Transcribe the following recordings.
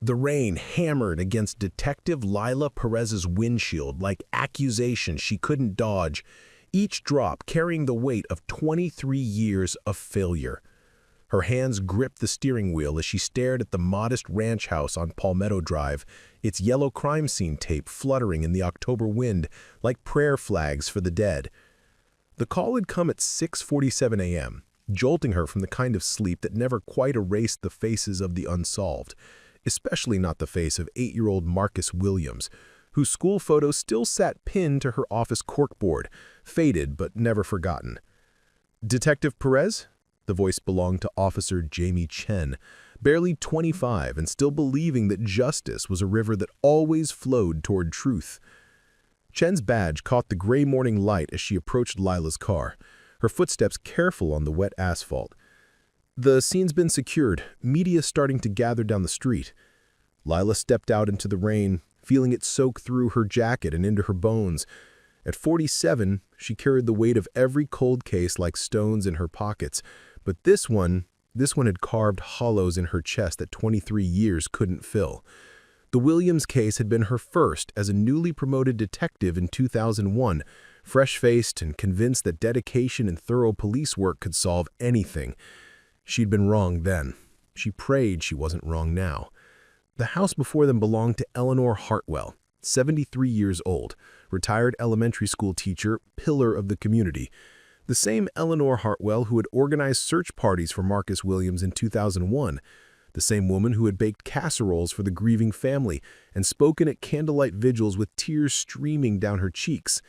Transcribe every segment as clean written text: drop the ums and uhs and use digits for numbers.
The rain hammered against Detective Lyla Perez's windshield like accusations she couldn't dodge, each drop carrying the weight of 23 years of failure. Her hands gripped the steering wheel as she stared at the modest ranch house on Palmetto Drive, its yellow crime scene tape fluttering in the October wind like prayer flags for the dead. The call had come at 6:47 a.m., jolting her from the kind of sleep that never quite erased the faces of the unsolved, especially not the face of 8-year-old Marcus Williams, whose school photo still sat pinned to her office corkboard, faded but never forgotten. "Detective Perez?" The voice belonged to Officer Jamie Chen, barely 25 and still believing that justice was a river that always flowed toward truth. Chen's badge caught the gray morning light as she approached Lila's car, her footsteps careful on the wet asphalt. "The scene's been secured, media starting to gather down the street." Lyla stepped out into the rain, feeling it soak through her jacket and into her bones. At 47, she carried the weight of every cold case like stones in her pockets, but this one had carved hollows in her chest that 23 years couldn't fill. The Williams case had been her first as a newly promoted detective in 2001, fresh-faced and convinced that dedication and thorough police work could solve anything. She'd been wrong then. She prayed she wasn't wrong now. The house before them belonged to Eleanor Hartwell, 73 years old, retired elementary school teacher, pillar of the community. The same Eleanor Hartwell who had organized search parties for Marcus Williams in 2001. The same woman who had baked casseroles for the grieving family and spoken at candlelight vigils with tears streaming down her cheeks.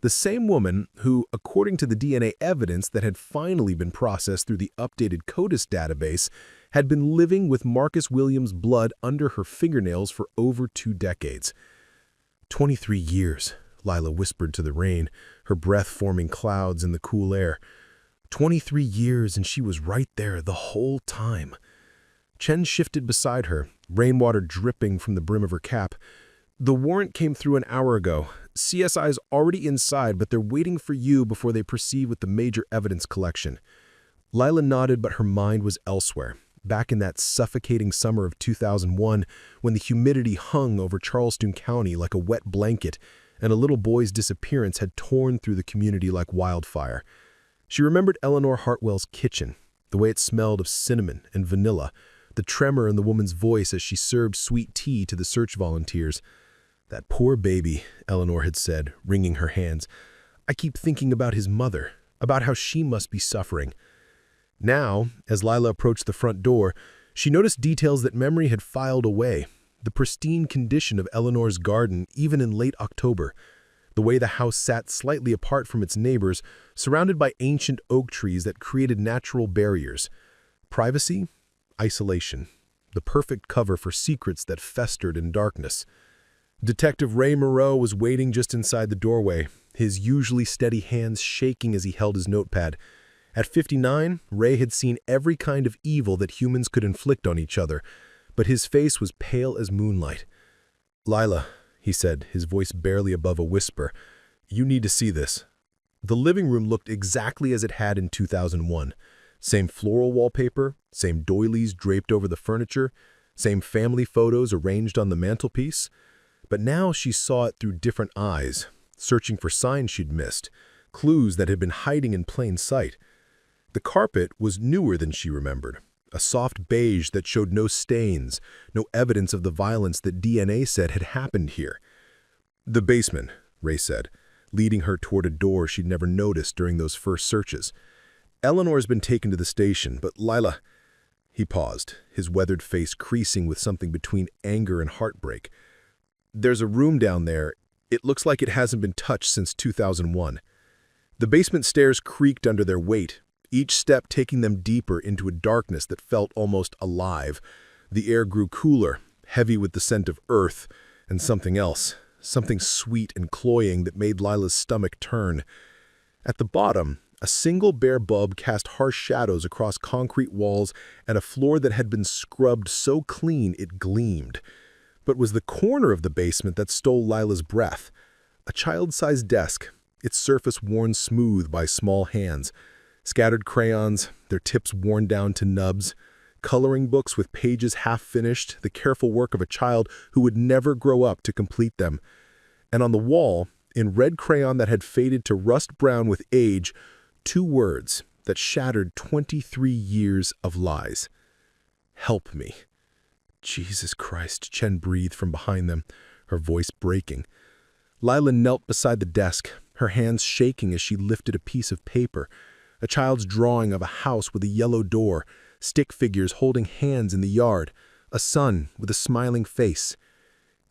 The same woman who, according to the DNA evidence that had finally been processed through the updated CODIS database, had been living with Marcus Williams' blood under her fingernails for over 2 decades. 23 years, Lyla whispered to the rain, her breath forming clouds in the cool air. 23 years, and she was right there the whole time. Chen shifted beside her, rainwater dripping from the brim of her cap. "The warrant came through an hour ago. CSI's already inside, but they're waiting for you before they proceed with the major evidence collection." Lyla nodded, but her mind was elsewhere, back in that suffocating summer of 2001 when the humidity hung over Charleston County like a wet blanket and a little boy's disappearance had torn through the community like wildfire. She remembered Eleanor Hartwell's kitchen, the way it smelled of cinnamon and vanilla, the tremor in the woman's voice as she served sweet tea to the search volunteers. "That poor baby," Eleanor had said, wringing her hands. "I keep thinking about his mother, about how she must be suffering." Now, as Lyla approached the front door, she noticed details that memory had filed away. The pristine condition of Eleanor's garden, even in late October. The way the house sat slightly apart from its neighbors, surrounded by ancient oak trees that created natural barriers. Privacy, isolation, the perfect cover for secrets that festered in darkness. Detective Ray Moreau was waiting just inside the doorway, his usually steady hands shaking as he held his notepad. At 59, Ray had seen every kind of evil that humans could inflict on each other, but his face was pale as moonlight. "Lyla," he said, his voice barely above a whisper, "you need to see this." The living room looked exactly as it had in 2001. Same floral wallpaper, same doilies draped over the furniture, same family photos arranged on the mantelpiece. But now she saw it through different eyes, searching for signs she'd missed, clues that had been hiding in plain sight. The carpet was newer than she remembered, a soft beige that showed no stains, no evidence of the violence that DNA said had happened here. "The basement," Ray said, leading her toward a door she'd never noticed during those first searches. "Eleanor's been taken to the station, but Lyla—" He paused, his weathered face creasing with something between anger and heartbreak. "There's a room down there. It looks like it hasn't been touched since 2001. The basement stairs creaked under their weight, each step taking them deeper into a darkness that felt almost alive. The air grew cooler, heavy with the scent of earth, and something else, something sweet and cloying that made Lila's stomach turn. At the bottom, a single bare bulb cast harsh shadows across concrete walls and a floor that had been scrubbed so clean it gleamed. But it was the corner of the basement that stole Lila's breath. A child-sized desk, its surface worn smooth by small hands. Scattered crayons, their tips worn down to nubs. Coloring books with pages half finished, the careful work of a child who would never grow up to complete them. And on the wall, in red crayon that had faded to rust brown with age, 2 words that shattered 23 years of lies. Help me. Jesus Christ, Chen breathed from behind them, her voice breaking. Lyla knelt beside the desk, her hands shaking as she lifted a piece of paper, a child's drawing of a house with a yellow door, stick figures holding hands in the yard, a sun with a smiling face.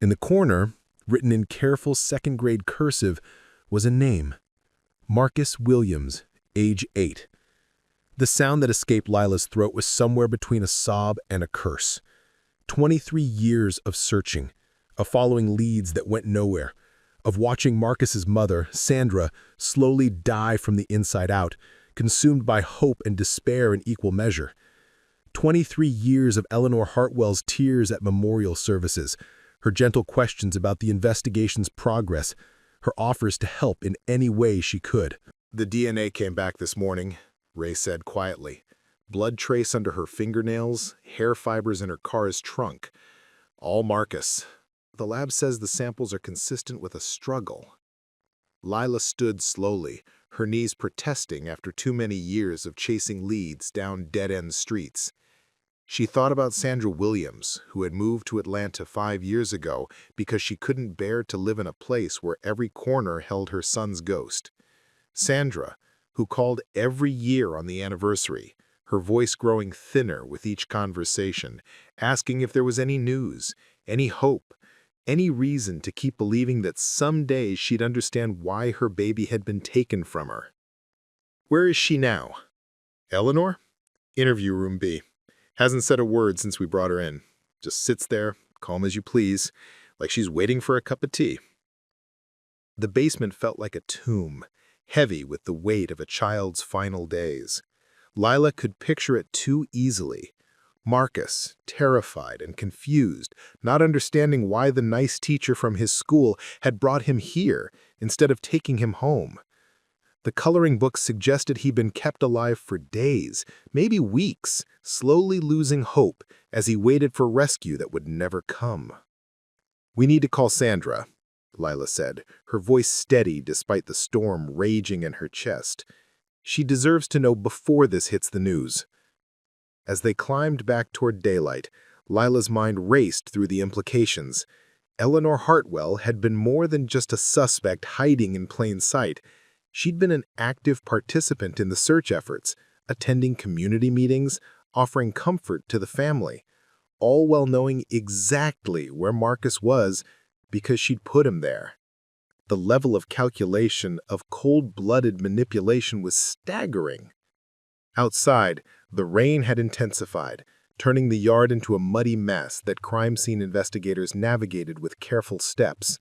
In the corner, written in careful second-grade cursive, was a name. Marcus Williams, age 8. The sound that escaped Lila's throat was somewhere between a sob and a curse. 23 years of searching, of following leads that went nowhere, of watching Marcus's mother, Sandra, slowly die from the inside out, consumed by hope and despair in equal measure. 23 years of Eleanor Hartwell's tears at memorial services, her gentle questions about the investigation's progress, her offers to help in any way she could. "The DNA came back this morning," Ray said quietly. "Blood trace under her fingernails, hair fibers in her car's trunk. All Marcus. The lab says the samples are consistent with a struggle." Lyla stood slowly, her knees protesting after too many years of chasing leads down dead-end streets. She thought about Sandra Williams, who had moved to Atlanta 5 years ago because she couldn't bear to live in a place where every corner held her son's ghost. Sandra, who called every year on the anniversary, her voice growing thinner with each conversation, asking if there was any news, any hope, any reason to keep believing that someday she'd understand why her baby had been taken from her. "Where is she now?" "Eleanor? Interview room B. Hasn't said a word since we brought her in. Just sits there, calm as you please, like she's waiting for a cup of tea." The basement felt like a tomb, heavy with the weight of a child's final days. Lyla could picture it too easily. Marcus, terrified and confused, not understanding why the nice teacher from his school had brought him here instead of taking him home. The coloring book suggested he'd been kept alive for days, maybe weeks, slowly losing hope as he waited for rescue that would never come. "We need to call Sandra," Lyla said, her voice steady despite the storm raging in her chest. "She deserves to know before this hits the news." As they climbed back toward daylight, Lila's mind raced through the implications. Eleanor Hartwell had been more than just a suspect hiding in plain sight. She'd been an active participant in the search efforts, attending community meetings, offering comfort to the family, all while knowing exactly where Marcus was because she'd put him there. The level of calculation, of cold-blooded manipulation was staggering. Outside, the rain had intensified, turning the yard into a muddy mess that crime scene investigators navigated with careful steps.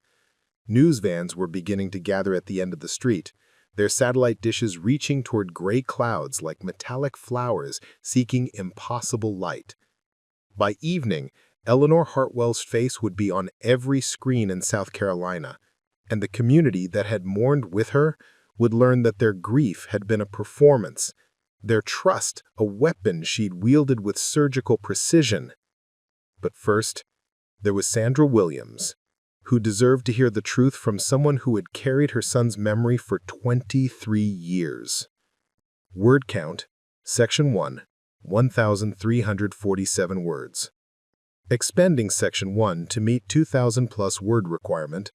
News vans were beginning to gather at the end of the street, their satellite dishes reaching toward gray clouds like metallic flowers seeking impossible light. By evening, Eleanor Hartwell's face would be on every screen in South Carolina, and the community that had mourned with her would learn that their grief had been a performance, their trust a weapon she'd wielded with surgical precision. But first, there was Sandra Williams, who deserved to hear the truth from someone who had carried her son's memory for 23 years. Word count, Section 1, 1,347 words. Expending Section 1 to meet 2,000-plus word requirement,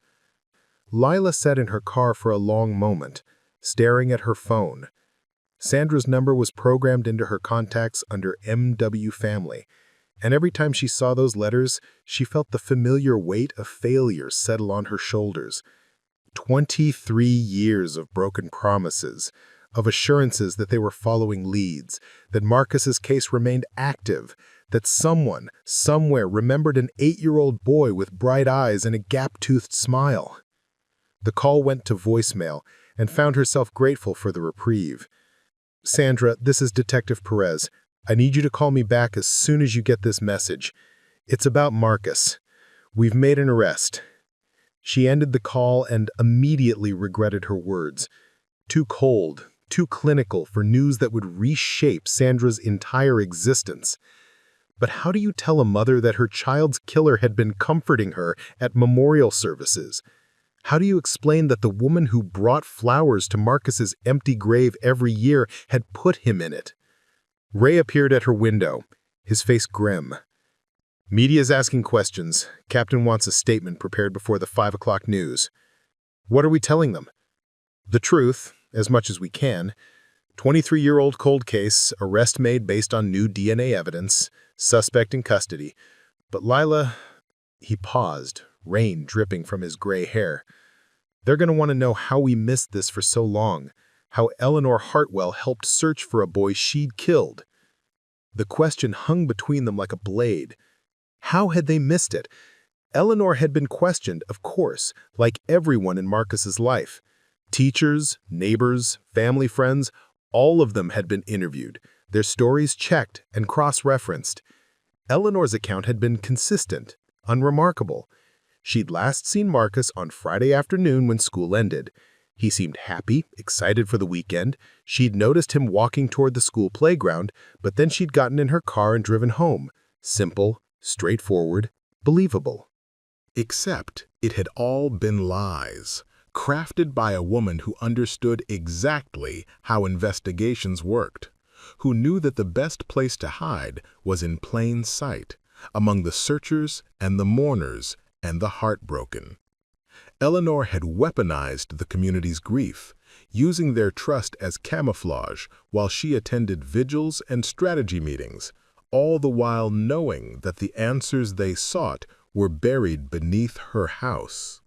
Lyla sat in her car for a long moment, staring at her phone. Sandra's number was programmed into her contacts under MW Family, and every time she saw those letters, she felt the familiar weight of failure settle on her shoulders. 23 years of broken promises, of assurances that they were following leads, that Marcus's case remained active, that someone, somewhere remembered an 8-year-old boy with bright eyes and a gap-toothed smile. The call went to voicemail and found herself grateful for the reprieve. "Sandra, this is Detective Perez. I need you to call me back as soon as you get this message. It's about Marcus. We've made an arrest." She ended the call and immediately regretted her words. Too cold, too clinical for news that would reshape Sandra's entire existence. But how do you tell a mother that her child's killer had been comforting her at memorial services? How do you explain that the woman who brought flowers to Marcus's empty grave every year had put him in it? Ray appeared at her window, his face grim. Media's asking questions. Captain wants a statement prepared before the 5 o'clock news. What are we telling them? The truth, as much as we can. 23-year-old cold case, arrest made based on new DNA evidence, suspect in custody. But Lyla, he paused, rain dripping from his gray hair. They're going to want to know how we missed this for so long, how Eleanor Hartwell helped search for a boy she'd killed. The question hung between them like a blade. How had they missed it? Eleanor had been questioned, of course, like everyone in Marcus's life. Teachers, neighbors, family friends, all of them had been interviewed, their stories checked and cross-referenced. Eleanor's account had been consistent, unremarkable. She'd last seen Marcus on Friday afternoon when school ended. He seemed happy, excited for the weekend. She'd noticed him walking toward the school playground, but then she'd gotten in her car and driven home. Simple, straightforward, believable. Except it had all been lies, crafted by a woman who understood exactly how investigations worked, who knew that the best place to hide was in plain sight, among the searchers and the mourners and the heartbroken. Eleanor had weaponized the community's grief, using their trust as camouflage while she attended vigils and strategy meetings, all the while knowing that the answers they sought were buried beneath her house.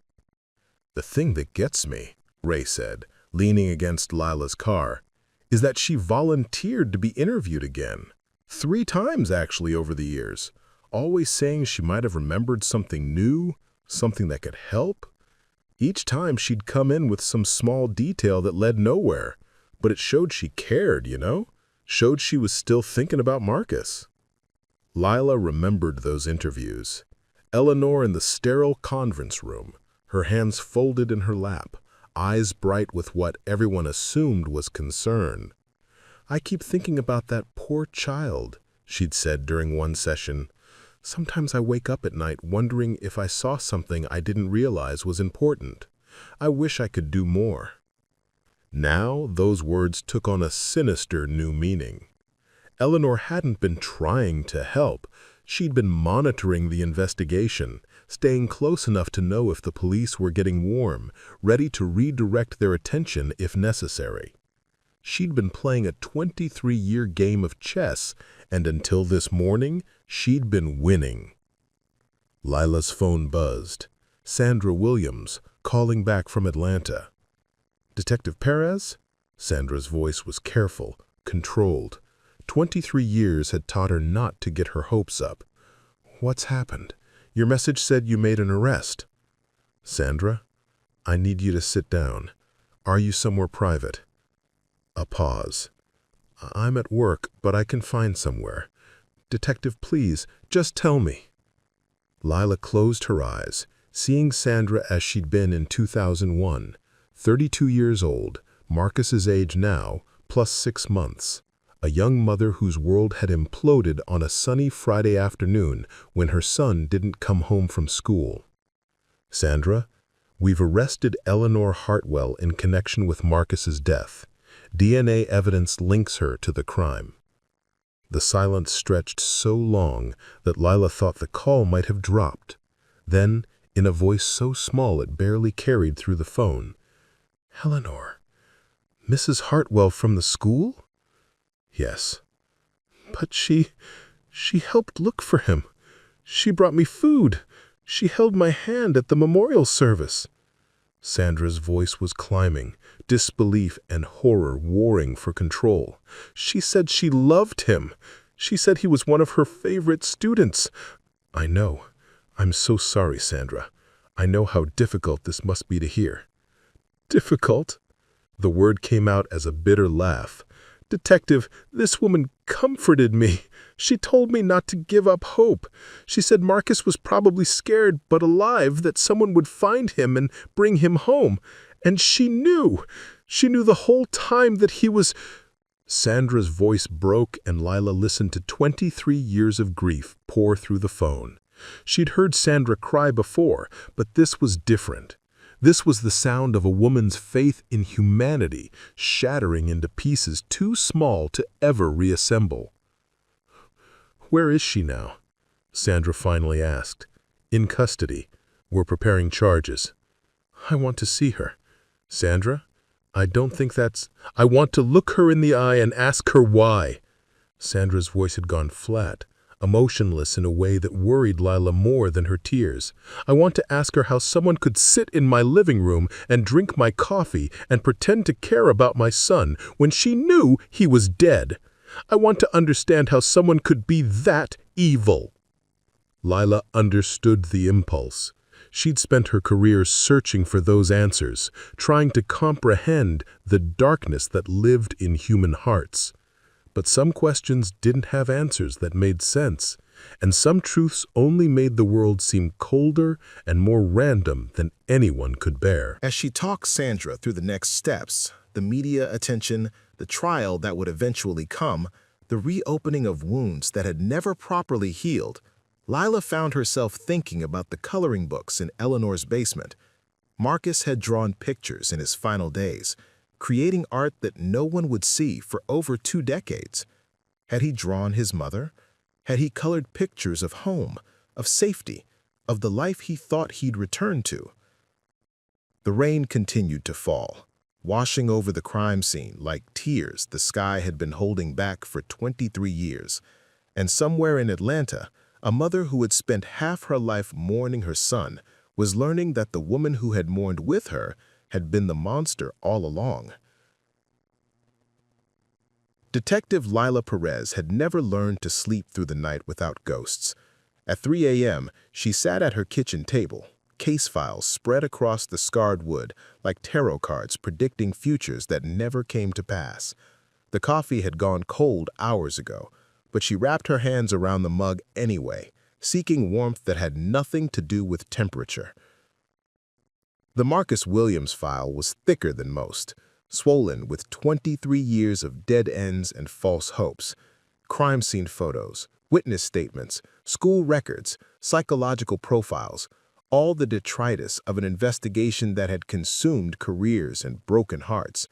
"The thing that gets me," Ray said, leaning against Lila's car, "is that she volunteered to be interviewed again. 3 times, actually, over the years, always saying she might have remembered something new, something that could help. Each time she'd come in with some small detail that led nowhere, but it showed she cared, showed she was still thinking about Marcus." Lyla remembered those interviews. Eleanor in the sterile conference room, her hands folded in her lap, eyes bright with what everyone assumed was concern. "I keep thinking about that poor child," she'd said during one session. "Sometimes I wake up at night wondering if I saw something I didn't realize was important. I wish I could do more." Now those words took on a sinister new meaning. Eleanor hadn't been trying to help. She'd been monitoring the investigation, staying close enough to know if the police were getting warm, ready to redirect their attention if necessary. She'd been playing a 23-year game of chess, and until this morning, she'd been winning. Lila's phone buzzed. Sandra Williams, calling back from Atlanta. "Detective Perez?" Sandra's voice was careful, controlled. 23 years had taught her not to get her hopes up. "What's happened? Your message said you made an arrest." "Sandra, I need you to sit down. Are you somewhere private?" A pause. "I'm at work, but I can find somewhere. Detective, please, just tell me." Lyla closed her eyes, seeing Sandra as she'd been in 2001, 32 years old, Marcus's age now, plus 6 months. A young mother whose world had imploded on a sunny Friday afternoon when her son didn't come home from school. "Sandra, we've arrested Eleanor Hartwell in connection with Marcus's death. DNA evidence links her to the crime." The silence stretched so long that Lyla thought the call might have dropped. Then, in a voice so small it barely carried through the phone, "Eleanor, Mrs. Hartwell from the school?" "Yes." "But she helped look for him. She brought me food. She held my hand at the memorial service." Sandra's voice was climbing, disbelief and horror warring for control. "She said she loved him. She said he was one of her favorite students." "I know. I'm so sorry, Sandra. I know how difficult this must be to hear." "Difficult?" The word came out as a bitter laugh. "Detective, this woman comforted me. She told me not to give up hope. She said Marcus was probably scared but alive, that someone would find him and bring him home. And she knew the whole time that he was..." Sandra's voice broke and Lyla listened to 23 years of grief pour through the phone. She'd heard Sandra cry before, but this was different. This was the sound of a woman's faith in humanity shattering into pieces too small to ever reassemble. "Where is she now?" Sandra finally asked. "In custody. We're preparing charges." "I want to see her." "Sandra? I don't think that's—" "I want to look her in the eye and ask her why." Sandra's voice had gone flat, emotionless in a way that worried Lyla more than her tears. "I want to ask her how someone could sit in my living room and drink my coffee and pretend to care about my son when she knew he was dead. I want to understand how someone could be that evil." Lyla understood the impulse. She'd spent her career searching for those answers, trying to comprehend the darkness that lived in human hearts. But some questions didn't have answers that made sense, and some truths only made the world seem colder and more random than anyone could bear. As she talked Sandra through the next steps, the media attention, the trial that would eventually come, the reopening of wounds that had never properly healed, Lyla found herself thinking about the coloring books in Eleanor's basement. Marcus had drawn pictures in his final days, creating art that no one would see for over 2 decades. Had he drawn his mother? Had he colored pictures of home, of safety, of the life he thought he'd return to? The rain continued to fall, washing over the crime scene like tears the sky had been holding back for 23 years. And somewhere in Atlanta, a mother who had spent half her life mourning her son was learning that the woman who had mourned with her had been the monster all along. Detective Lyla Perez had never learned to sleep through the night without ghosts. At 3 a.m., she sat at her kitchen table, case files spread across the scarred wood like tarot cards predicting futures that never came to pass. The coffee had gone cold hours ago, but she wrapped her hands around the mug anyway, seeking warmth that had nothing to do with temperature. The Marcus Williams file was thicker than most, swollen with 23 years of dead ends and false hopes. Crime scene photos, witness statements, school records, psychological profiles, all the detritus of an investigation that had consumed careers and broken hearts.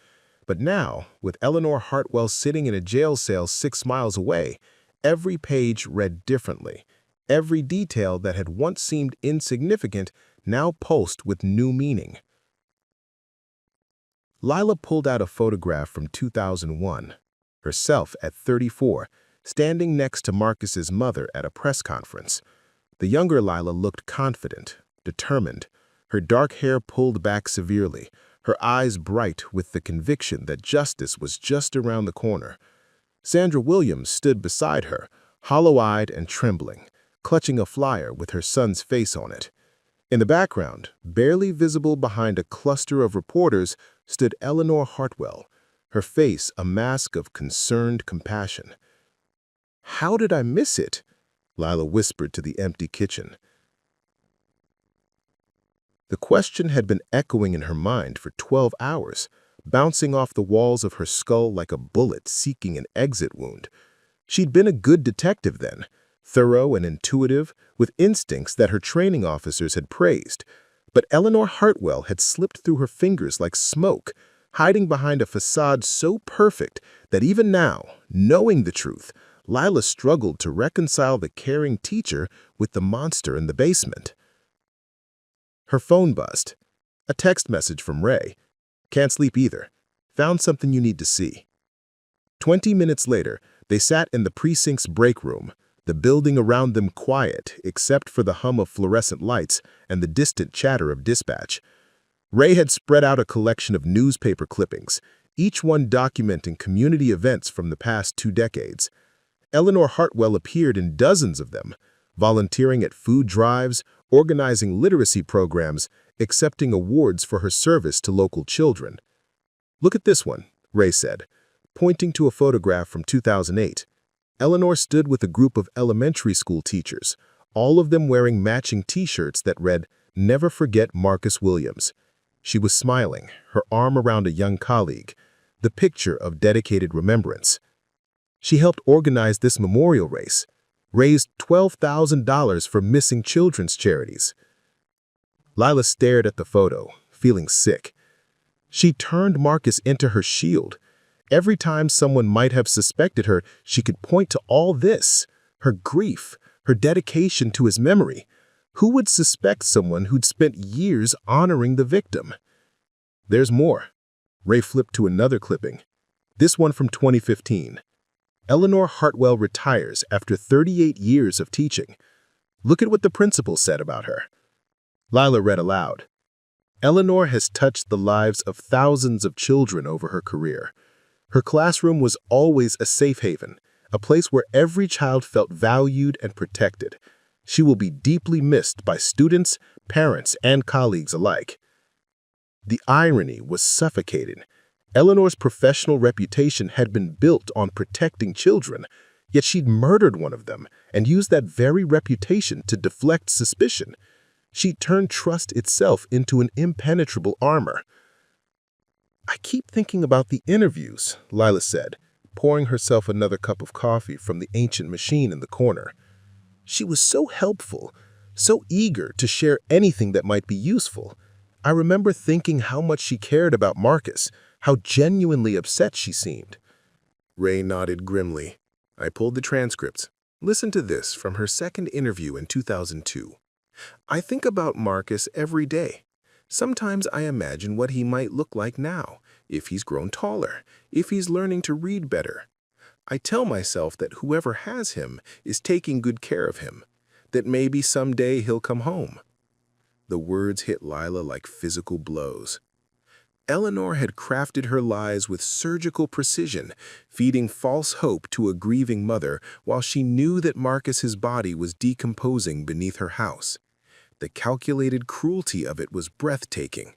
But now, with Eleanor Hartwell sitting in a jail cell 6 miles away, every page read differently. Every detail that had once seemed insignificant now pulsed with new meaning. Lyla pulled out a photograph from 2001, herself at 34, standing next to Marcus's mother at a press conference. The younger Lyla looked confident, determined, her dark hair pulled back severely, her eyes bright with the conviction that justice was just around the corner. Sandra Williams stood beside her, hollow-eyed and trembling, clutching a flyer with her son's face on it. In the background, barely visible behind a cluster of reporters, stood Eleanor Hartwell, her face a mask of concerned compassion. "How did I miss it?" Lyla whispered to the empty kitchen. The question had been echoing in her mind for 12 hours, bouncing off the walls of her skull like a bullet seeking an exit wound. She'd been a good detective then, thorough and intuitive, with instincts that her training officers had praised. But Eleanor Hartwell had slipped through her fingers like smoke, hiding behind a facade so perfect that even now, knowing the truth, Lyla struggled to reconcile the caring teacher with the monster in the basement. Her phone buzzed. A text message from Ray. "Can't sleep either. Found something you need to see." 20 minutes later, they sat in the precinct's break room, the building around them quiet except for the hum of fluorescent lights and the distant chatter of dispatch. Ray had spread out a collection of newspaper clippings, each one documenting community events from the past 2 decades. Eleanor Hartwell appeared in dozens of them, volunteering at food drives, organizing literacy programs, accepting awards for her service to local children. "Look at this one," Ray said, pointing to a photograph from 2008. Eleanor stood with a group of elementary school teachers, all of them wearing matching t-shirts that read, "Never Forget Marcus Williams." She was smiling, her arm around a young colleague. the picture of dedicated remembrance. She helped organize this memorial race, raised $12,000 for missing children's charities. Lyla stared at the photo, feeling sick. She turned Marcus into her shield. Every time someone might have suspected her, she could point to all this, her grief, her dedication to his memory. Who would suspect someone who'd spent years honoring the victim? There's more. Ray flipped to another clipping. This one from 2015. Eleanor Hartwell retires after 38 years of teaching. Look at what the principal said about her. Lyla read aloud. Eleanor has touched the lives of thousands of children over her career. Her classroom was always a safe haven, a place where every child felt valued and protected. She will be deeply missed by students, parents, and colleagues alike. The irony was suffocating. Eleanor's professional reputation had been built on protecting children, yet she'd murdered one of them and used that very reputation to deflect suspicion. She turned trust itself into an impenetrable armor. I keep thinking about the interviews, Lyla said, pouring herself another cup of coffee from the ancient machine in the corner. She was so helpful, so eager to share anything that might be useful. I remember thinking how much she cared about Marcus, how genuinely upset she seemed. Ray nodded grimly. I pulled the transcripts. Listen to this from her second interview in 2002. I think about Marcus every day. Sometimes I imagine what he might look like now, if he's grown taller, if he's learning to read better. I tell myself that whoever has him is taking good care of him, that maybe someday he'll come home. The words hit Lyla like physical blows. Eleanor had crafted her lies with surgical precision, feeding false hope to a grieving mother while she knew that Marcus's body was decomposing beneath her house. The calculated cruelty of it was breathtaking.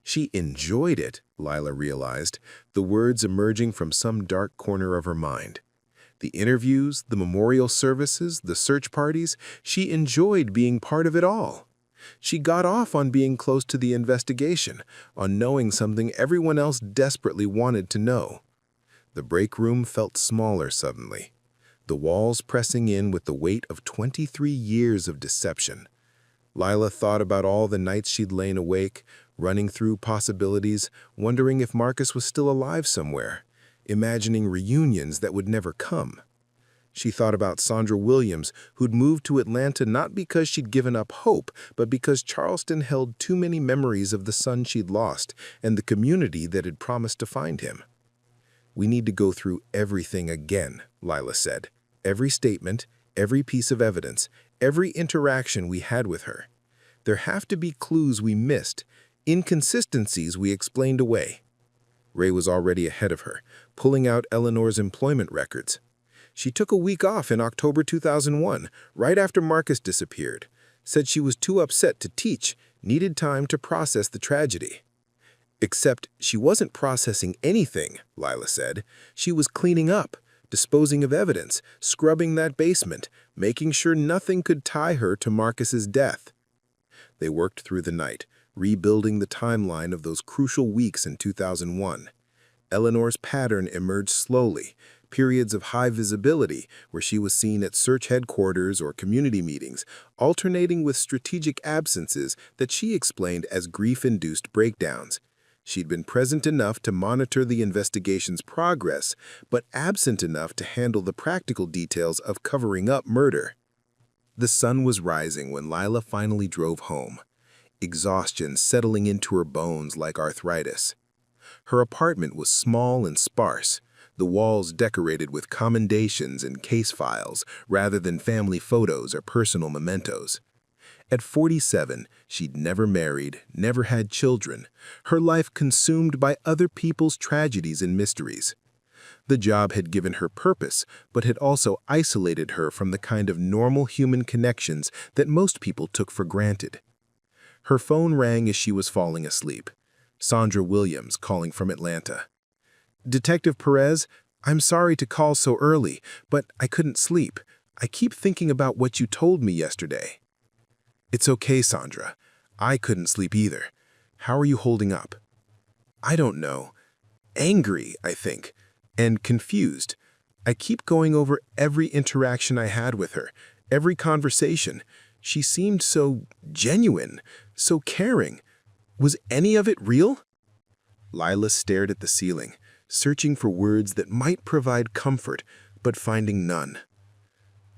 She enjoyed it, Lyla realized, the words emerging from some dark corner of her mind. The interviews, the memorial services, the search parties, she enjoyed being part of it all. She got off on being close to the investigation, on knowing something everyone else desperately wanted to know. The break room felt smaller suddenly, the walls pressing in with the weight of 23 years of deception. Lyla thought about all the nights she'd lain awake, running through possibilities, wondering if Marcus was still alive somewhere, imagining reunions that would never come. She thought about Sandra Williams, who'd moved to Atlanta not because she'd given up hope, but because Charleston held too many memories of the son she'd lost and the community that had promised to find him. We need to go through everything again, Lyla said. Every statement, every piece of evidence, every interaction we had with her. There have to be clues we missed, inconsistencies we explained away. Ray was already ahead of her, pulling out Eleanor's employment records. She took a week off in October 2001, right after Marcus disappeared. Said she was too upset to teach, needed time to process the tragedy. Except she wasn't processing anything, Lyla said. She was cleaning up, disposing of evidence, scrubbing that basement, making sure nothing could tie her to Marcus's death. They worked through the night, rebuilding the timeline of those crucial weeks in 2001. Eleanor's pattern emerged slowly, periods of high visibility where she was seen at search headquarters or community meetings, alternating with strategic absences that she explained as grief-induced breakdowns. She'd been present enough to monitor the investigation's progress, but absent enough to handle the practical details of covering up murder. The sun was rising when Lyla finally drove home, exhaustion settling into her bones like arthritis. Her apartment was small and sparse, the walls decorated with commendations and case files rather than family photos or personal mementos. At 47, she'd never married, never had children, her life consumed by other people's tragedies and mysteries. The job had given her purpose, but had also isolated her from the kind of normal human connections that most people took for granted. Her phone rang as she was falling asleep. Sandra Williams calling from Atlanta. Detective Perez, I'm sorry to call so early, but I couldn't sleep. I keep thinking about what you told me yesterday. It's okay, Sandra. I couldn't sleep either. How are you holding up? I don't know. Angry, I think, and confused. I keep going over every interaction I had with her, every conversation. She seemed so genuine, so caring. Was any of it real? Lila stared at the ceiling, searching for words that might provide comfort, but finding none.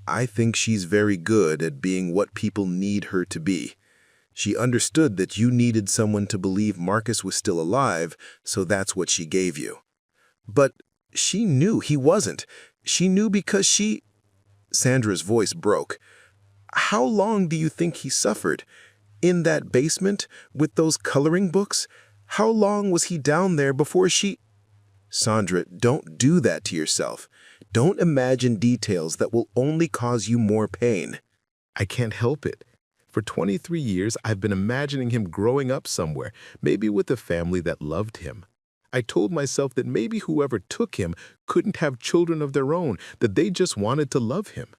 I think she's very good at being what people need her to be. She understood that you needed someone to believe Marcus was still alive, so that's what she gave you. But she knew he wasn't. She knew because she... Sandra's voice broke. How long do you think he suffered? In that basement, with those coloring books? How long was he down there before she... Sandra, don't do that to yourself. Don't imagine details that will only cause you more pain. I can't help it. For 23 years, I've been imagining him growing up somewhere, maybe with a family that loved him. I told myself that maybe whoever took him couldn't have children of their own, that they just wanted to love him.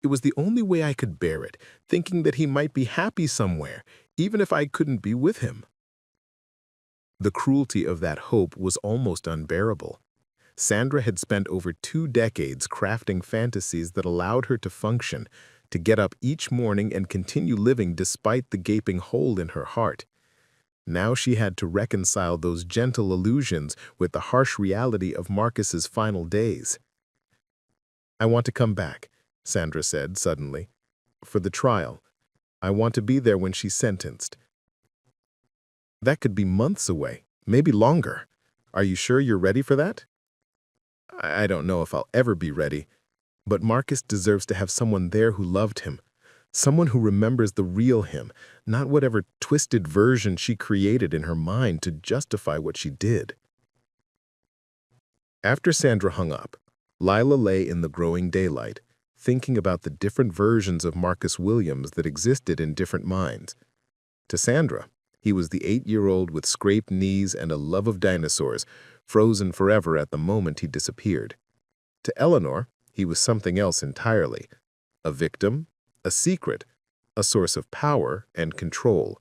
It was the only way I could bear it, thinking that he might be happy somewhere, even if I couldn't be with him. The cruelty of that hope was almost unbearable. Sandra had spent over 2 decades crafting fantasies that allowed her to function, to get up each morning and continue living despite the gaping hole in her heart. Now she had to reconcile those gentle illusions with the harsh reality of Marcus's final days. I want to come back, Sandra said suddenly. For the trial. I want to be there when she's sentenced. That could be months away, maybe longer. Are you sure you're ready for that? I don't know if I'll ever be ready, but Marcus deserves to have someone there who loved him, someone who remembers the real him, not whatever twisted version she created in her mind to justify what she did. After Sandra hung up, Lila lay in the growing daylight, thinking about the different versions of Marcus Williams that existed in different minds. To Sandra, he was the 8-year-old with scraped knees and a love of dinosaurs, frozen forever at the moment he disappeared. To Eleanor, he was something else entirely. A victim, a secret, a source of power and control.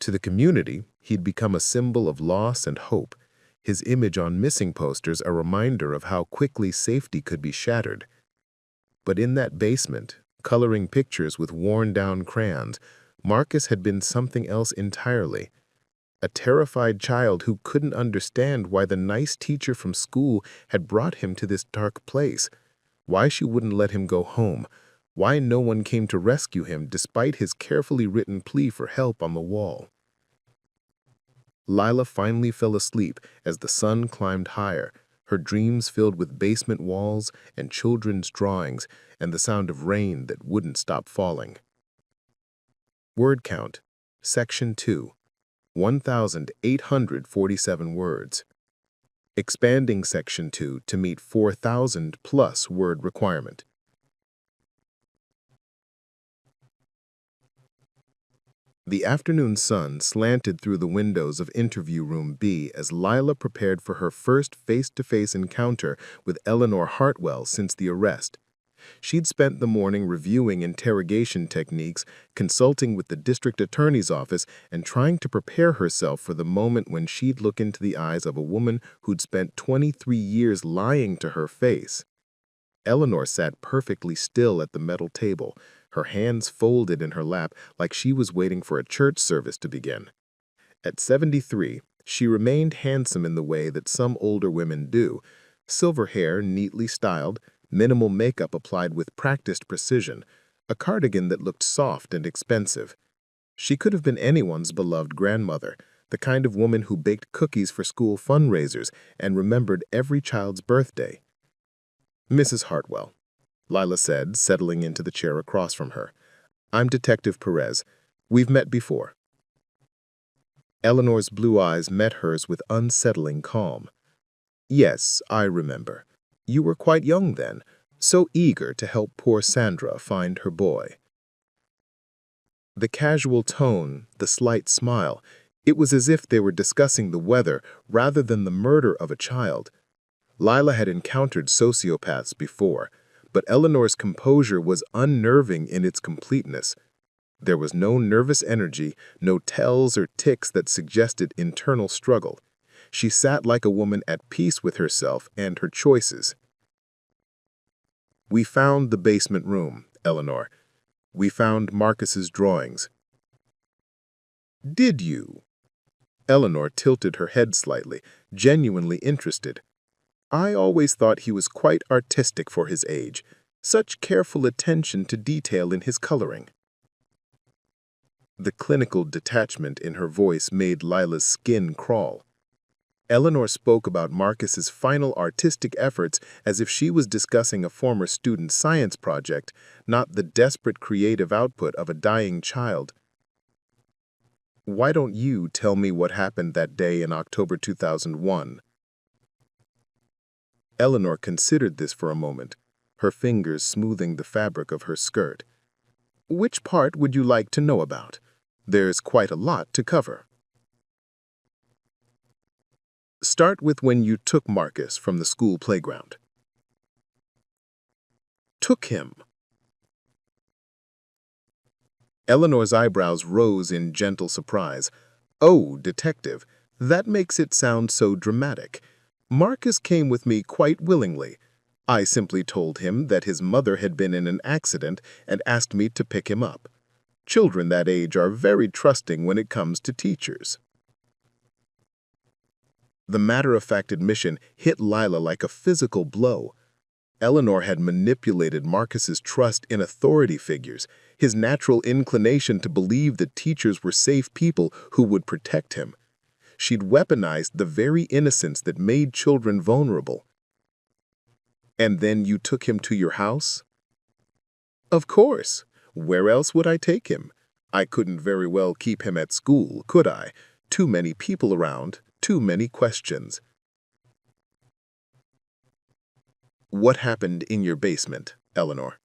To the community, he'd become a symbol of loss and hope, his image on missing posters a reminder of how quickly safety could be shattered. But in that basement, coloring pictures with worn-down crayons, Marcus had been something else entirely. A terrified child who couldn't understand why the nice teacher from school had brought him to this dark place, why she wouldn't let him go home, why no one came to rescue him despite his carefully written plea for help on the wall. Lila finally fell asleep as the sun climbed higher, her dreams filled with basement walls and children's drawings and the sound of rain that wouldn't stop falling. Word count, Section 2. 1,847 words. Expanding Section 2 to meet 4,000 plus word requirement. The afternoon sun slanted through the windows of Interview Room B as Lila prepared for her first face-to-face encounter with Eleanor Hartwell since the arrest. She'd spent the morning reviewing interrogation techniques, consulting with the district attorney's office, and trying to prepare herself for the moment when she'd look into the eyes of a woman who'd spent 23 years lying to her face. Eleanor sat perfectly still at the metal table, her hands folded in her lap like she was waiting for a church service to begin. At 73, she remained handsome in the way that some older women do, silver hair neatly styled, minimal makeup applied with practiced precision, a cardigan that looked soft and expensive. She could have been anyone's beloved grandmother, the kind of woman who baked cookies for school fundraisers and remembered every child's birthday. Mrs. Hartwell, Lila said, settling into the chair across from her. I'm Detective Perez. We've met before. Eleanor's blue eyes met hers with unsettling calm. Yes, I remember. You were quite young then, so eager to help poor Sandra find her boy. The casual tone, the slight smile, it was as if they were discussing the weather rather than the murder of a child. Lila had encountered sociopaths before, but Eleanor's composure was unnerving in its completeness. There was no nervous energy, no tells or tics that suggested internal struggle. She sat like a woman at peace with herself and her choices. We found the basement room, Eleanor. We found Marcus's drawings. Did you? Eleanor tilted her head slightly, genuinely interested. I always thought he was quite artistic for his age. Such careful attention to detail in his coloring. The clinical detachment in her voice made Lila's skin crawl. Eleanor spoke about Marcus's final artistic efforts as if she was discussing a former student's science project, not the desperate creative output of a dying child. Why don't you tell me what happened that day in October 2001? Eleanor considered this for a moment, her fingers smoothing the fabric of her skirt. Which part would you like to know about? There's quite a lot to cover. Start with when you took Marcus from the school playground. Took him. Eleanor's eyebrows rose in gentle surprise. Oh, detective, that makes it sound so dramatic. Marcus came with me quite willingly. I simply told him that his mother had been in an accident and asked me to pick him up. Children that age are very trusting when it comes to teachers. The matter-of-fact admission hit Lila like a physical blow. Eleanor had manipulated Marcus's trust in authority figures, his natural inclination to believe that teachers were safe people who would protect him. She'd weaponized the very innocence that made children vulnerable. And then you took him to your house? Of course. Where else would I take him? I couldn't very well keep him at school, could I? Too many people around, too many questions. What happened in your basement, Eleanor?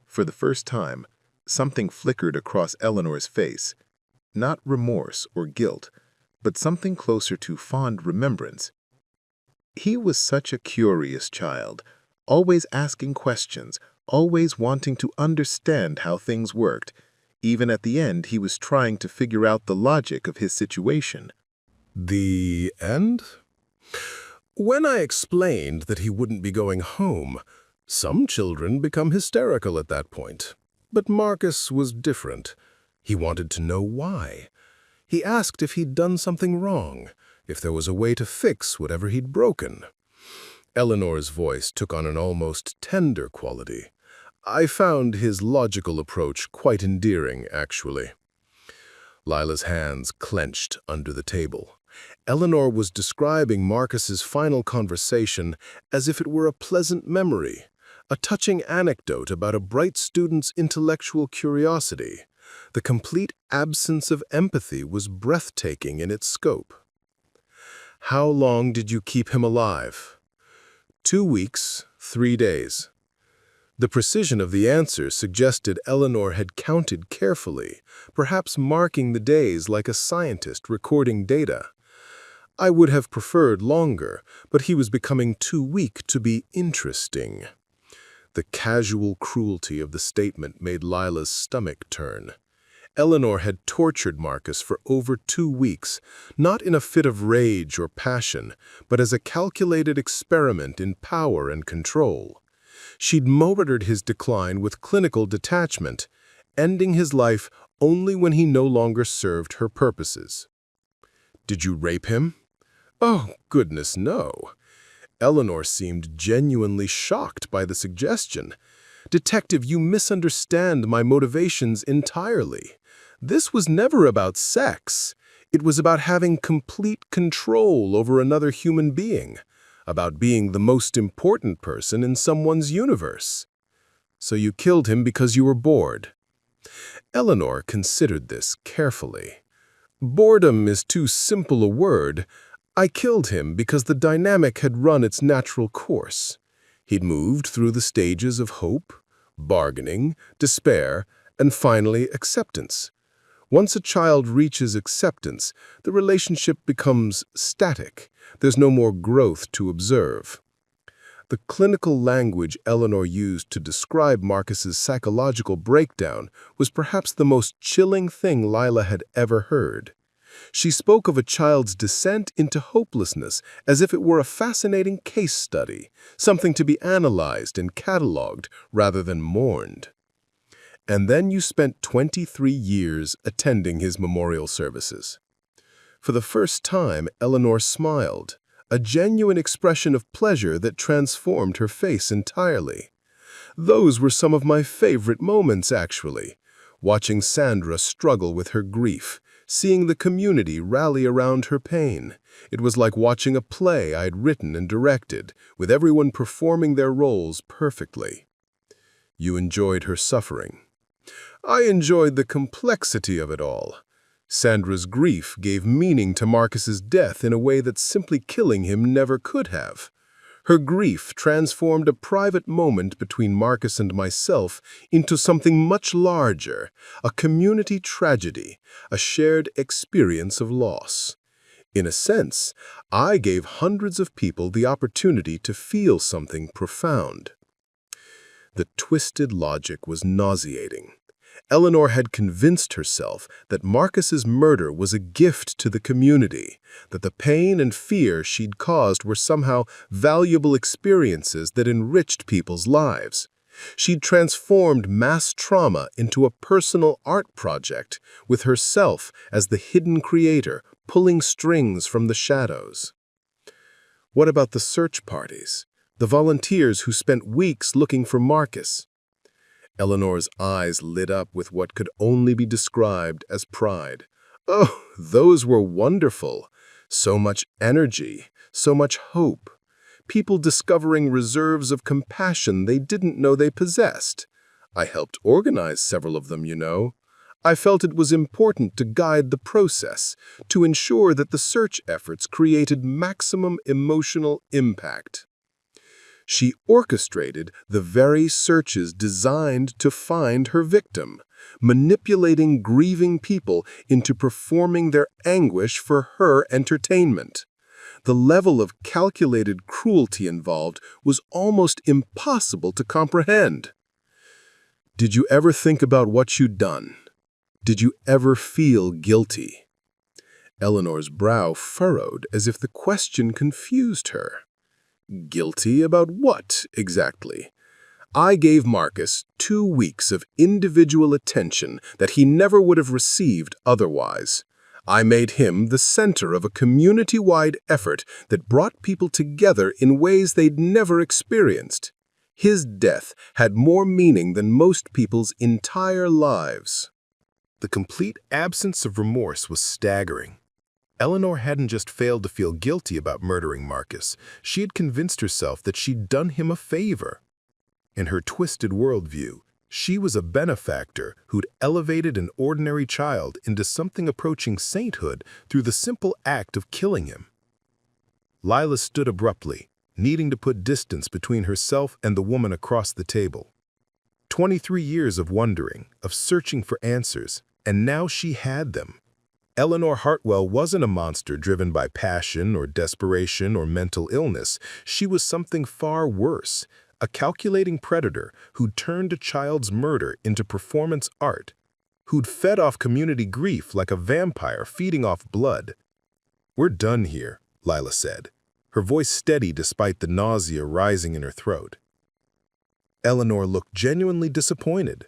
For the first time, something flickered across Eleanor's face. Not remorse or guilt, but something closer to fond remembrance. He was such a curious child, always asking questions, always wanting to understand how things worked. Even at the end, he was trying to figure out the logic of his situation. The end? When I explained that he wouldn't be going home, some children become hysterical at that point. But Marcus was different. He wanted to know why. He asked if he'd done something wrong, if there was a way to fix whatever he'd broken. Eleanor's voice took on an almost tender quality. I found his logical approach quite endearing, actually. Lila's hands clenched under the table. Eleanor was describing Marcus's final conversation as if it were a pleasant memory, a touching anecdote about a bright student's intellectual curiosity. The complete absence of empathy was breathtaking in its scope. How long did you keep him alive? 2 weeks, 3 days. The precision of the answer suggested Eleanor had counted carefully, perhaps marking the days like a scientist recording data. I would have preferred longer, but he was becoming too weak to be interesting. The casual cruelty of the statement made Lila's stomach turn. Eleanor had tortured Marcus for over 2 weeks, not in a fit of rage or passion, but as a calculated experiment in power and control. She'd monitored his decline with clinical detachment, ending his life only when he no longer served her purposes. Did you rape him? Oh, goodness, no. Eleanor seemed genuinely shocked by the suggestion. Detective, you misunderstand my motivations entirely. This was never about sex. It was about having complete control over another human being, about being the most important person in someone's universe. So you killed him because you were bored. Eleanor considered this carefully. Boredom is too simple a word. I killed him because the dynamic had run its natural course. He'd moved through the stages of hope, bargaining, despair, and finally acceptance. Once a child reaches acceptance, the relationship becomes static. There's no more growth to observe. The clinical language Eleanor used to describe Marcus's psychological breakdown was perhaps the most chilling thing Lyla had ever heard. She spoke of a child's descent into hopelessness as if it were a fascinating case study, something to be analyzed and catalogued rather than mourned. And then you spent 23 years attending his memorial services. For the first time, Eleanor smiled, a genuine expression of pleasure that transformed her face entirely. Those were some of my favorite moments, actually. Watching Sandra struggle with her grief, seeing the community rally around her pain. It was like watching a play I'd written and directed, with everyone performing their roles perfectly. You enjoyed her suffering. I enjoyed the complexity of it all. Sandra's grief gave meaning to Marcus's death in a way that simply killing him never could have. Her grief transformed a private moment between Marcus and myself into something much larger, a community tragedy, a shared experience of loss. In a sense, I gave hundreds of people the opportunity to feel something profound. The twisted logic was nauseating. Eleanor had convinced herself that Marcus's murder was a gift to the community, that the pain and fear she'd caused were somehow valuable experiences that enriched people's lives. She'd transformed mass trauma into a personal art project, with herself as the hidden creator pulling strings from the shadows. What about the search parties? The volunteers who spent weeks looking for Marcus? Eleanor's eyes lit up with what could only be described as pride. Oh, those were wonderful. So much energy, so much hope. People discovering reserves of compassion they didn't know they possessed. I helped organize several of them, you know. I felt it was important to guide the process, to ensure that the search efforts created maximum emotional impact. She orchestrated the very searches designed to find her victim, manipulating grieving people into performing their anguish for her entertainment. The level of calculated cruelty involved was almost impossible to comprehend. Did you ever think about what you'd done? Did you ever feel guilty? Eleanor's brow furrowed as if the question confused her. Guilty about what, exactly? I gave Marcus 2 weeks of individual attention that he never would have received otherwise. I made him the center of a community-wide effort that brought people together in ways they'd never experienced. His death had more meaning than most people's entire lives. The complete absence of remorse was staggering. Eleanor hadn't just failed to feel guilty about murdering Marcus, she had convinced herself that she'd done him a favor. In her twisted worldview, she was a benefactor who'd elevated an ordinary child into something approaching sainthood through the simple act of killing him. Lyla stood abruptly, needing to put distance between herself and the woman across the table. 23 years of wondering, of searching for answers, and now she had them. Eleanor Hartwell wasn't a monster driven by passion or desperation or mental illness. She was something far worse, a calculating predator who'd turned a child's murder into performance art, who'd fed off community grief like a vampire feeding off blood. "We're done here," Lyla said, her voice steady despite the nausea rising in her throat. Eleanor looked genuinely disappointed.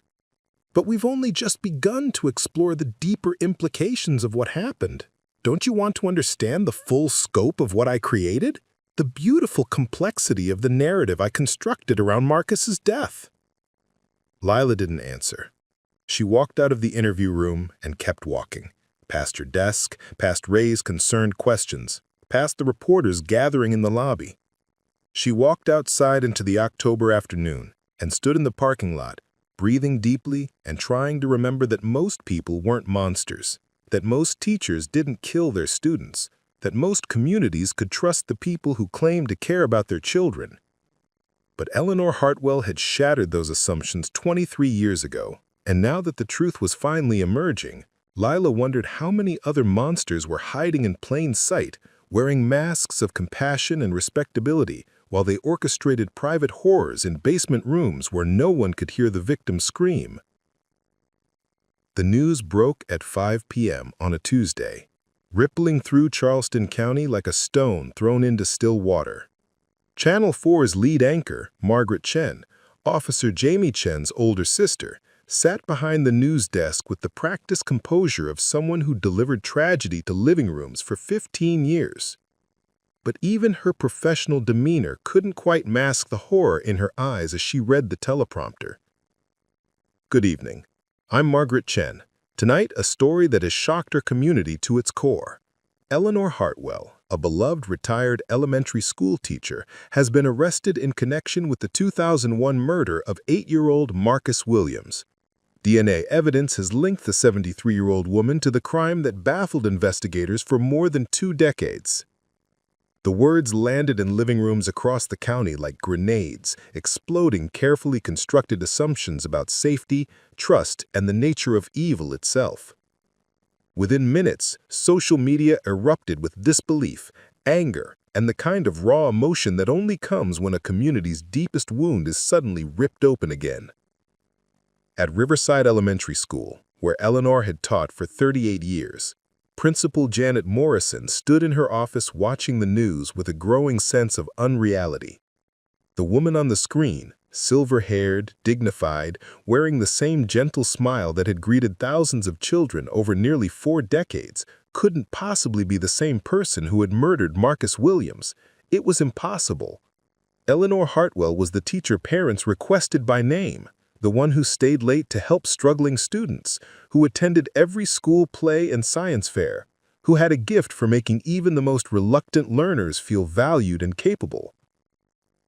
"But we've only just begun to explore the deeper implications of what happened. Don't you want to understand the full scope of what I created? The beautiful complexity of the narrative I constructed around Marcus's death?" Lyla didn't answer. She walked out of the interview room and kept walking, past her desk, past Ray's concerned questions, past the reporters gathering in the lobby. She walked outside into the October afternoon and stood in the parking lot, breathing deeply and trying to remember that most people weren't monsters, that most teachers didn't kill their students, that most communities could trust the people who claimed to care about their children. But Eleanor Hartwell had shattered those assumptions 23 years ago, and now that the truth was finally emerging, Lyla wondered how many other monsters were hiding in plain sight, wearing masks of compassion and respectability, while they orchestrated private horrors in basement rooms where no one could hear the victim scream. The news broke at 5 p.m. on a Tuesday, rippling through Charleston County like a stone thrown into still water. Channel 4's lead anchor, Margaret Chen, Officer Jamie Chen's older sister, sat behind the news desk with the practiced composure of someone who delivered tragedy to living rooms for 15 years. But even her professional demeanor couldn't quite mask the horror in her eyes as she read the teleprompter. Good evening. I'm Margaret Chen. Tonight, a story that has shocked our community to its core. Eleanor Hartwell, a beloved retired elementary school teacher, has been arrested in connection with the 2001 murder of 8-year-old Marcus Williams. DNA evidence has linked the 73-year-old woman to the crime that baffled investigators for more than 2 decades. The words landed in living rooms across the county like grenades, exploding carefully constructed assumptions about safety, trust, and the nature of evil itself. Within minutes, social media erupted with disbelief, anger, and the kind of raw emotion that only comes when a community's deepest wound is suddenly ripped open again. At Riverside Elementary School, where Eleanor had taught for 38 years, Principal Janet Morrison stood in her office watching the news with a growing sense of unreality. The woman on the screen, silver-haired, dignified, wearing the same gentle smile that had greeted thousands of children over nearly 4 decades, couldn't possibly be the same person who had murdered Marcus Williams. It was impossible. Eleanor Hartwell was the teacher parents requested by name, the one who stayed late to help struggling students, who attended every school play and science fair, who had a gift for making even the most reluctant learners feel valued and capable.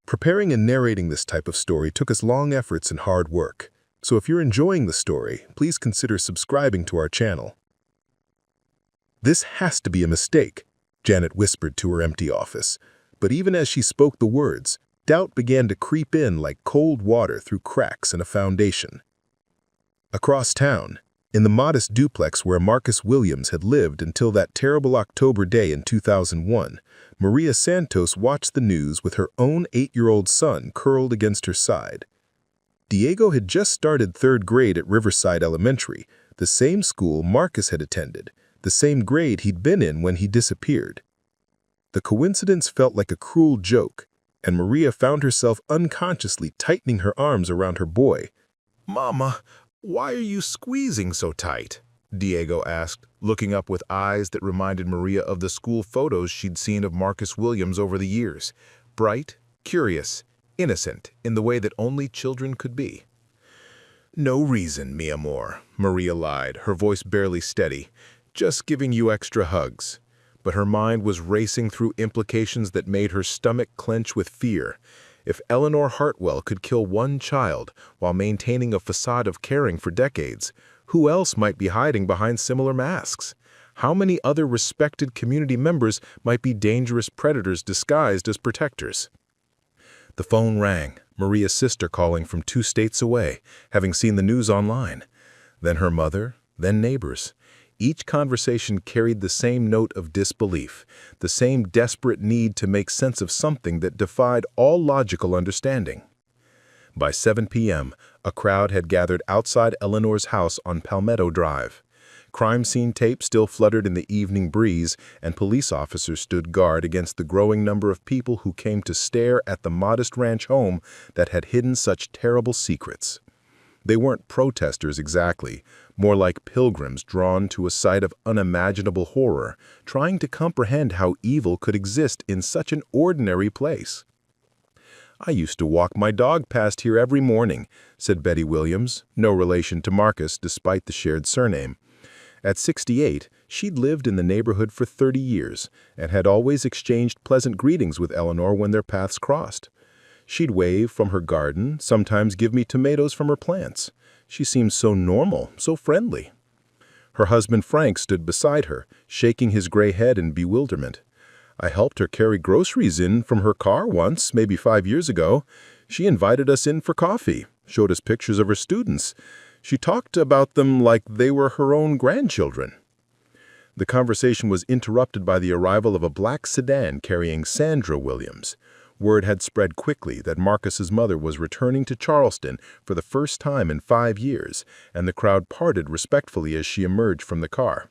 Preparing and narrating this type of story took us long efforts and hard work, so if you're enjoying the story, please consider subscribing to our channel. "This has to be a mistake," Janet whispered to her empty office, but even as she spoke the words, doubt began to creep in like cold water through cracks in a foundation. Across town, in the modest duplex where Marcus Williams had lived until that terrible October day in 2001, Maria Santos watched the news with her own 8-year-old son curled against her side. Diego had just started 3rd grade at Riverside Elementary, the same school Marcus had attended, the same grade he'd been in when he disappeared. The coincidence felt like a cruel joke, and Maria found herself unconsciously tightening her arms around her boy. "Mama, why are you squeezing so tight?" Diego asked, looking up with eyes that reminded Maria of the school photos she'd seen of Marcus Williams over the years. Bright, curious, innocent in the way that only children could be. "No reason, mi amor," Maria lied, her voice barely steady. "Just giving you extra hugs." But her mind was racing through implications that made her stomach clench with fear. If Eleanor Hartwell could kill one child while maintaining a facade of caring for decades, who else might be hiding behind similar masks? How many other respected community members might be dangerous predators disguised as protectors? The phone rang, Maria's sister calling from 2 states away, having seen the news online. Then her mother, then neighbors. Each conversation carried the same note of disbelief, the same desperate need to make sense of something that defied all logical understanding. By 7 p.m., a crowd had gathered outside Eleanor's house on Palmetto Drive. Crime scene tape still fluttered in the evening breeze, and police officers stood guard against the growing number of people who came to stare at the modest ranch home that had hidden such terrible secrets. They weren't protesters exactly, more like pilgrims drawn to a site of unimaginable horror, trying to comprehend how evil could exist in such an ordinary place. "I used to walk my dog past here every morning," said Betty Williams, no relation to Marcus despite the shared surname. At 68, she'd lived in the neighborhood for 30 years and had always exchanged pleasant greetings with Eleanor when their paths crossed. She'd wave from her garden, sometimes give me tomatoes from her plants. She seemed so normal, so friendly. Her husband Frank stood beside her, shaking his gray head in bewilderment. "I helped her carry groceries in from her car once, maybe 5 years ago. She invited us in for coffee, showed us pictures of her students. She talked about them like they were her own grandchildren." The conversation was interrupted by the arrival of a black sedan carrying Sandra Williams. Word had spread quickly that Marcus's mother was returning to Charleston for the first time in 5 years, and the crowd parted respectfully as she emerged from the car.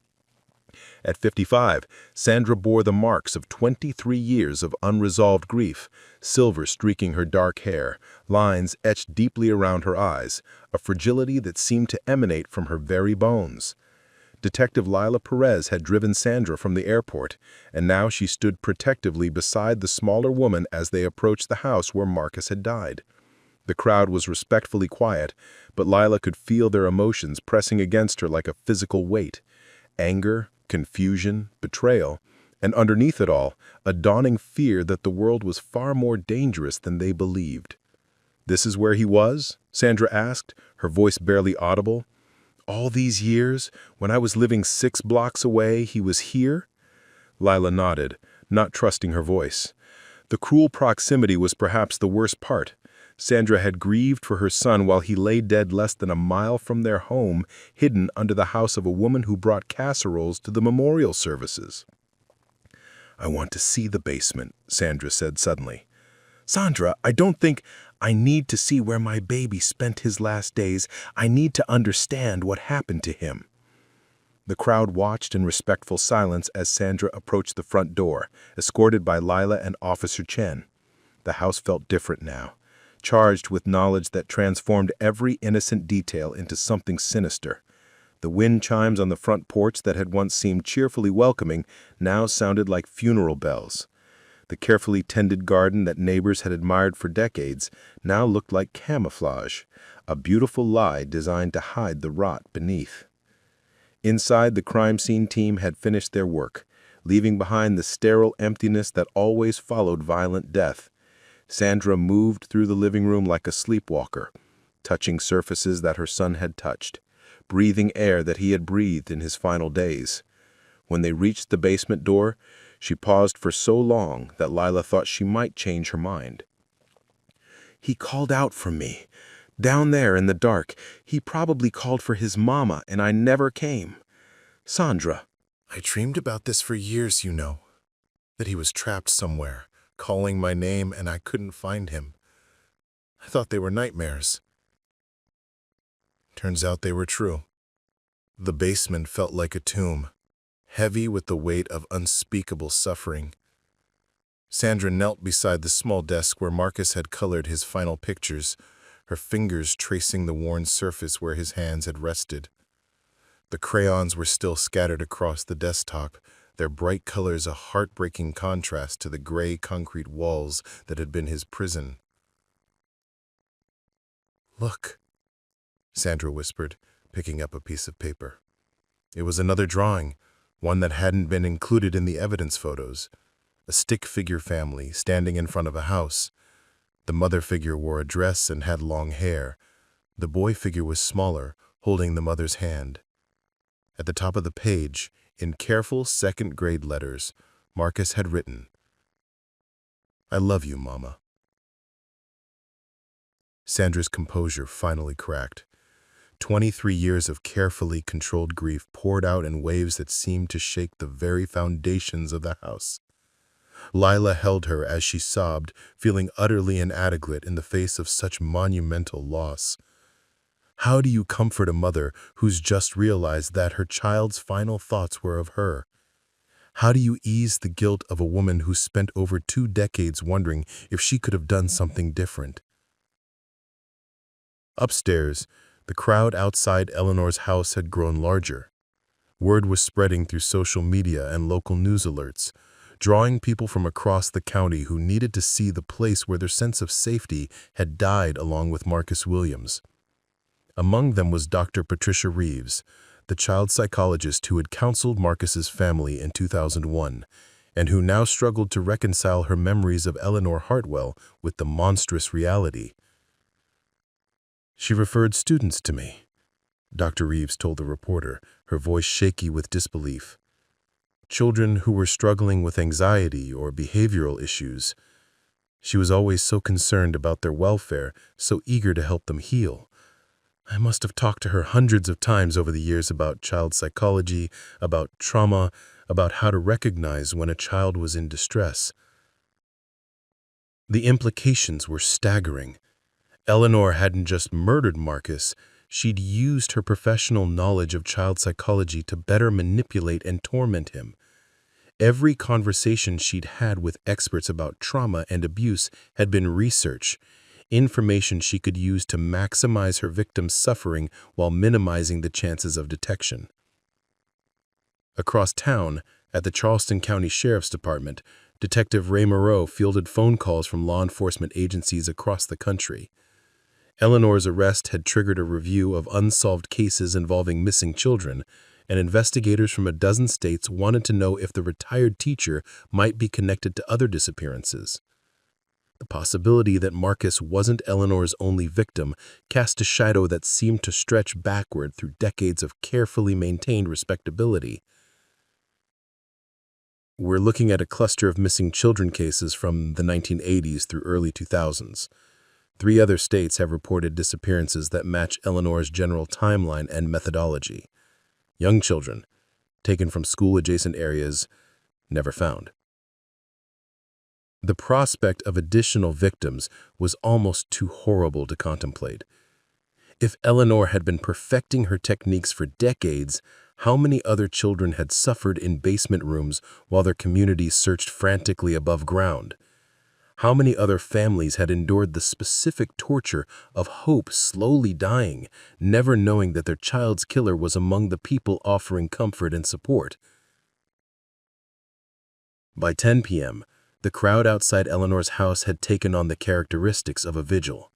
At 55, Sandra bore the marks of 23 years of unresolved grief, silver streaking her dark hair, lines etched deeply around her eyes, a fragility that seemed to emanate from her very bones. Detective Lyla Perez had driven Sandra from the airport, and now she stood protectively beside the smaller woman as they approached the house where Marcus had died. The crowd was respectfully quiet, but Lyla could feel their emotions pressing against her like a physical weight. Anger, confusion, betrayal, and underneath it all, a dawning fear that the world was far more dangerous than they believed. "This is where he was?" Sandra asked, her voice barely audible. "All these years, when I was living 6 blocks away, he was here?" Lyla nodded, not trusting her voice. The cruel proximity was perhaps the worst part. Sandra had grieved for her son while he lay dead less than a mile from their home, hidden under the house of a woman who brought casseroles to the memorial services. "I want to see the basement," Sandra said suddenly. "Sandra, I don't think I need to see where my baby spent his last days. I need to understand what happened to him." The crowd watched in respectful silence as Sandra approached the front door, escorted by Lyla and Officer Chen. The house felt different now, charged with knowledge that transformed every innocent detail into something sinister. The wind chimes on the front porch that had once seemed cheerfully welcoming now sounded like funeral bells. The carefully tended garden that neighbors had admired for decades now looked like camouflage, a beautiful lie designed to hide the rot beneath. Inside, the crime scene team had finished their work, leaving behind the sterile emptiness that always followed violent death. Sandra moved through the living room like a sleepwalker, touching surfaces that her son had touched, breathing air that he had breathed in his final days. When they reached the basement door, she paused for so long that Lyla thought she might change her mind. "He called out for me. Down there in the dark, he probably called for his mama, and I never came. Sandra." "I dreamed about this for years, you know, that he was trapped somewhere, calling my name, and I couldn't find him. I thought they were nightmares. Turns out they were true. The basement felt like a tomb, heavy with the weight of unspeakable suffering." Sandra knelt beside the small desk where Marcus had colored his final pictures, her fingers tracing the worn surface where his hands had rested. The crayons were still scattered across the desktop, their bright colors a heartbreaking contrast to the gray concrete walls that had been his prison. "Look," Sandra whispered, picking up a piece of paper. It was another drawing, one that hadn't been included in the evidence photos. A stick figure family standing in front of a house. The mother figure wore a dress and had long hair. The boy figure was smaller, holding the mother's hand. At the top of the page, in careful second-grade letters, Marcus had written, "I love you, Mama." Sandra's composure finally cracked. 23 years of carefully controlled grief poured out in waves that seemed to shake the very foundations of the house. Lyla held her as she sobbed, feeling utterly inadequate in the face of such monumental loss. How do you comfort a mother who's just realized that her child's final thoughts were of her? How do you ease the guilt of a woman who spent over 2 decades wondering if she could have done something different? Upstairs, the crowd outside Eleanor's house had grown larger. Word was spreading through social media and local news alerts, drawing people from across the county who needed to see the place where their sense of safety had died along with Marcus Williams. Among them was Dr. Patricia Reeves, the child psychologist who had counseled Marcus's family in 2001, and who now struggled to reconcile her memories of Eleanor Hartwell with the monstrous reality. "She referred students to me," Dr. Reeves told the reporter, her voice shaky with disbelief. "Children who were struggling with anxiety or behavioral issues. She was always so concerned about their welfare, so eager to help them heal. I must have talked to her hundreds of times over the years about child psychology, about trauma, about how to recognize when a child was in distress." The implications were staggering. Eleanor hadn't just murdered Marcus, she'd used her professional knowledge of child psychology to better manipulate and torment him. Every conversation she'd had with experts about trauma and abuse had been research, information she could use to maximize her victim's suffering while minimizing the chances of detection. Across town, at the Charleston County Sheriff's Department, Detective Ray Moreau fielded phone calls from law enforcement agencies across the country. Eleanor's arrest had triggered a review of unsolved cases involving missing children, and investigators from a dozen states wanted to know if the retired teacher might be connected to other disappearances. The possibility that Marcus wasn't Eleanor's only victim cast a shadow that seemed to stretch backward through decades of carefully maintained respectability. We're looking at a cluster of missing children cases from the 1980s through early 2000s. 3 other states have reported disappearances that match Eleanor's general timeline and methodology. Young children, taken from school-adjacent areas, never found. The prospect of additional victims was almost too horrible to contemplate. If Eleanor had been perfecting her techniques for decades, how many other children had suffered in basement rooms while their communities searched frantically above ground? How many other families had endured the specific torture of hope slowly dying, never knowing that their child's killer was among the people offering comfort and support? By 10 p.m., the crowd outside Eleanor's house had taken on the characteristics of a vigil.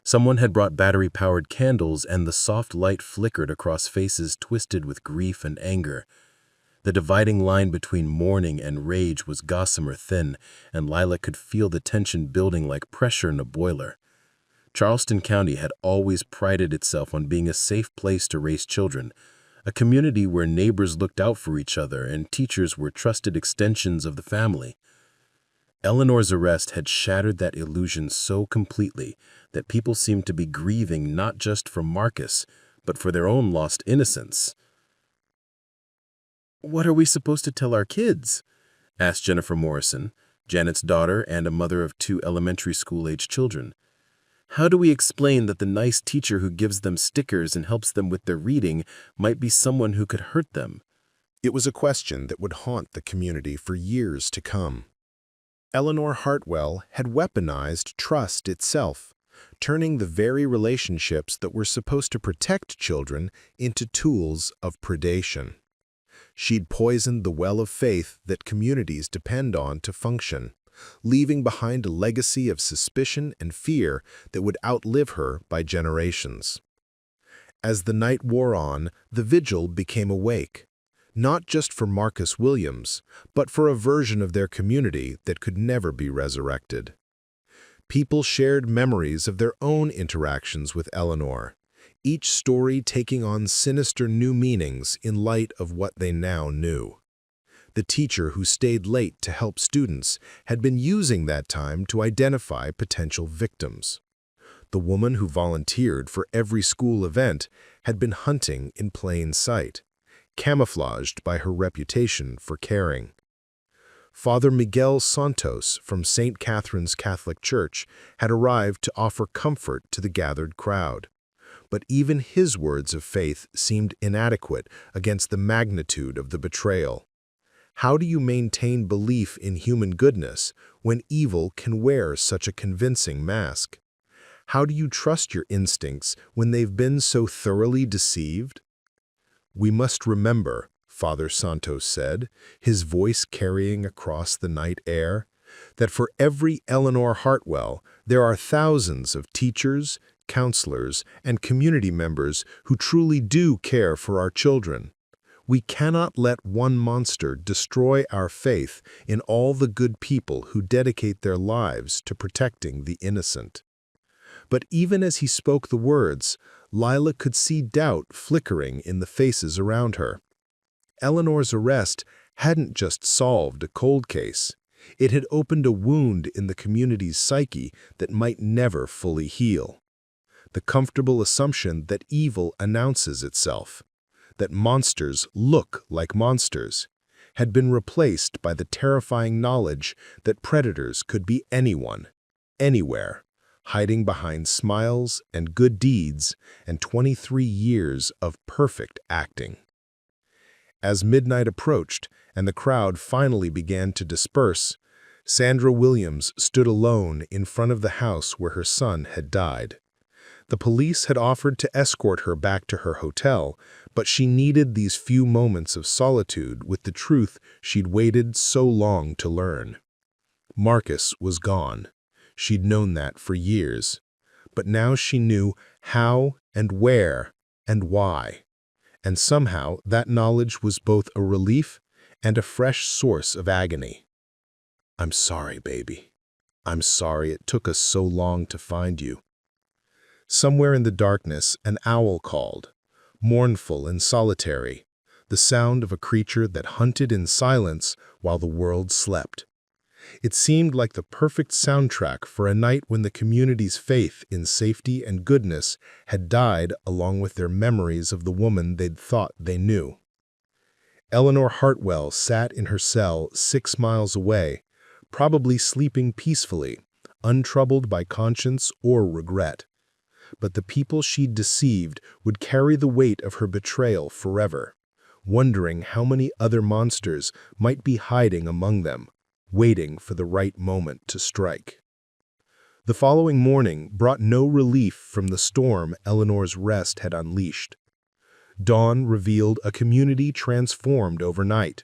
Someone had brought battery-powered candles, and the soft light flickered across faces twisted with grief and anger. The dividing line between mourning and rage was gossamer thin, and Lyla could feel the tension building like pressure in a boiler. Charleston County had always prided itself on being a safe place to raise children, a community where neighbors looked out for each other and teachers were trusted extensions of the family. Eleanor's arrest had shattered that illusion so completely that people seemed to be grieving not just for Marcus, but for their own lost innocence. "What are we supposed to tell our kids?" asked Jennifer Morrison, Janet's daughter and a mother of 2 elementary school-age children. "How do we explain that the nice teacher who gives them stickers and helps them with their reading might be someone who could hurt them?" It was a question that would haunt the community for years to come. Eleanor Hartwell had weaponized trust itself, turning the very relationships that were supposed to protect children into tools of predation. She'd poisoned the well of faith that communities depend on to function, leaving behind a legacy of suspicion and fear that would outlive her by generations. As the night wore on, the vigil became awake, not just for Marcus Williams, but for a version of their community that could never be resurrected. People shared memories of their own interactions with Eleanor, each story taking on sinister new meanings in light of what they now knew. The teacher who stayed late to help students had been using that time to identify potential victims. The woman who volunteered for every school event had been hunting in plain sight, camouflaged by her reputation for caring. Father Miguel Santos from St. Catherine's Catholic Church had arrived to offer comfort to the gathered crowd. But even his words of faith seemed inadequate against the magnitude of the betrayal. How do you maintain belief in human goodness when evil can wear such a convincing mask? How do you trust your instincts when they've been so thoroughly deceived? "We must remember," Father Santos said, his voice carrying across the night air, "that for every Eleanor Hartwell, there are thousands of teachers, counselors, and community members who truly do care for our children. We cannot let one monster destroy our faith in all the good people who dedicate their lives to protecting the innocent." But even as he spoke the words, Lyla could see doubt flickering in the faces around her. Eleanor's arrest hadn't just solved a cold case. It had opened a wound in the community's psyche that might never fully heal. The comfortable assumption that evil announces itself, that monsters look like monsters, had been replaced by the terrifying knowledge that predators could be anyone, anywhere, hiding behind smiles and good deeds and 23 years of perfect acting. As midnight approached and the crowd finally began to disperse, Sandra Williams stood alone in front of the house where her son had died. The police had offered to escort her back to her hotel, but she needed these few moments of solitude with the truth she'd waited so long to learn. Marcus was gone. She'd known that for years. But now she knew how and where and why. And somehow that knowledge was both a relief and a fresh source of agony. "I'm sorry, baby. I'm sorry it took us so long to find you." Somewhere in the darkness, an owl called, mournful and solitary, the sound of a creature that hunted in silence while the world slept. It seemed like the perfect soundtrack for a night when the community's faith in safety and goodness had died along with their memories of the woman they'd thought they knew. Eleanor Hartwell sat in her cell 6 miles away, probably sleeping peacefully, untroubled by conscience or regret. But the people she'd deceived would carry the weight of her betrayal forever, wondering how many other monsters might be hiding among them, waiting for the right moment to strike. The following morning brought no relief from the storm Eleanor's rest had unleashed. Dawn revealed a community transformed overnight,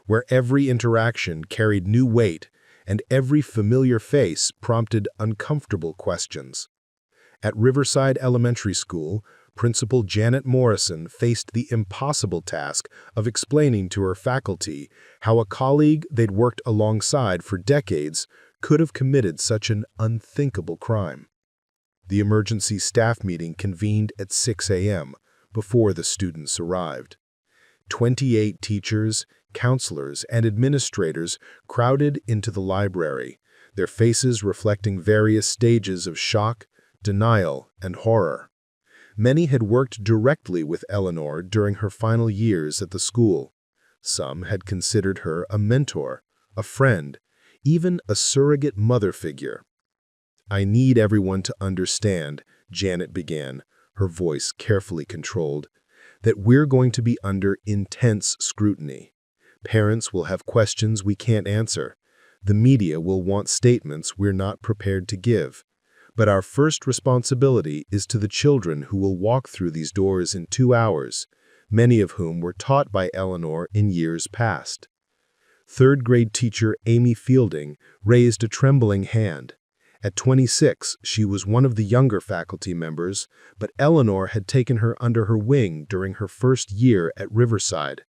where every interaction carried new weight and every familiar face prompted uncomfortable questions. At Riverside Elementary School, Principal Janet Morrison faced the impossible task of explaining to her faculty how a colleague they'd worked alongside for decades could have committed such an unthinkable crime. The emergency staff meeting convened at 6 a.m. before the students arrived. 28 teachers, counselors, and administrators crowded into the library, their faces reflecting various stages of shock, denial, and horror. Many had worked directly with Eleanor during her final years at the school. Some had considered her a mentor, a friend, even a surrogate mother figure. "I need everyone to understand," Janet began, her voice carefully controlled, "that we're going to be under intense scrutiny. Parents will have questions we can't answer. The media will want statements we're not prepared to give. But our first responsibility is to the children who will walk through these doors in 2 hours, many of whom were taught by Eleanor in years past." Third-grade teacher Amy Fielding raised a trembling hand. At 26, she was one of the younger faculty members, but Eleanor had taken her under her wing during her first year at Riverside.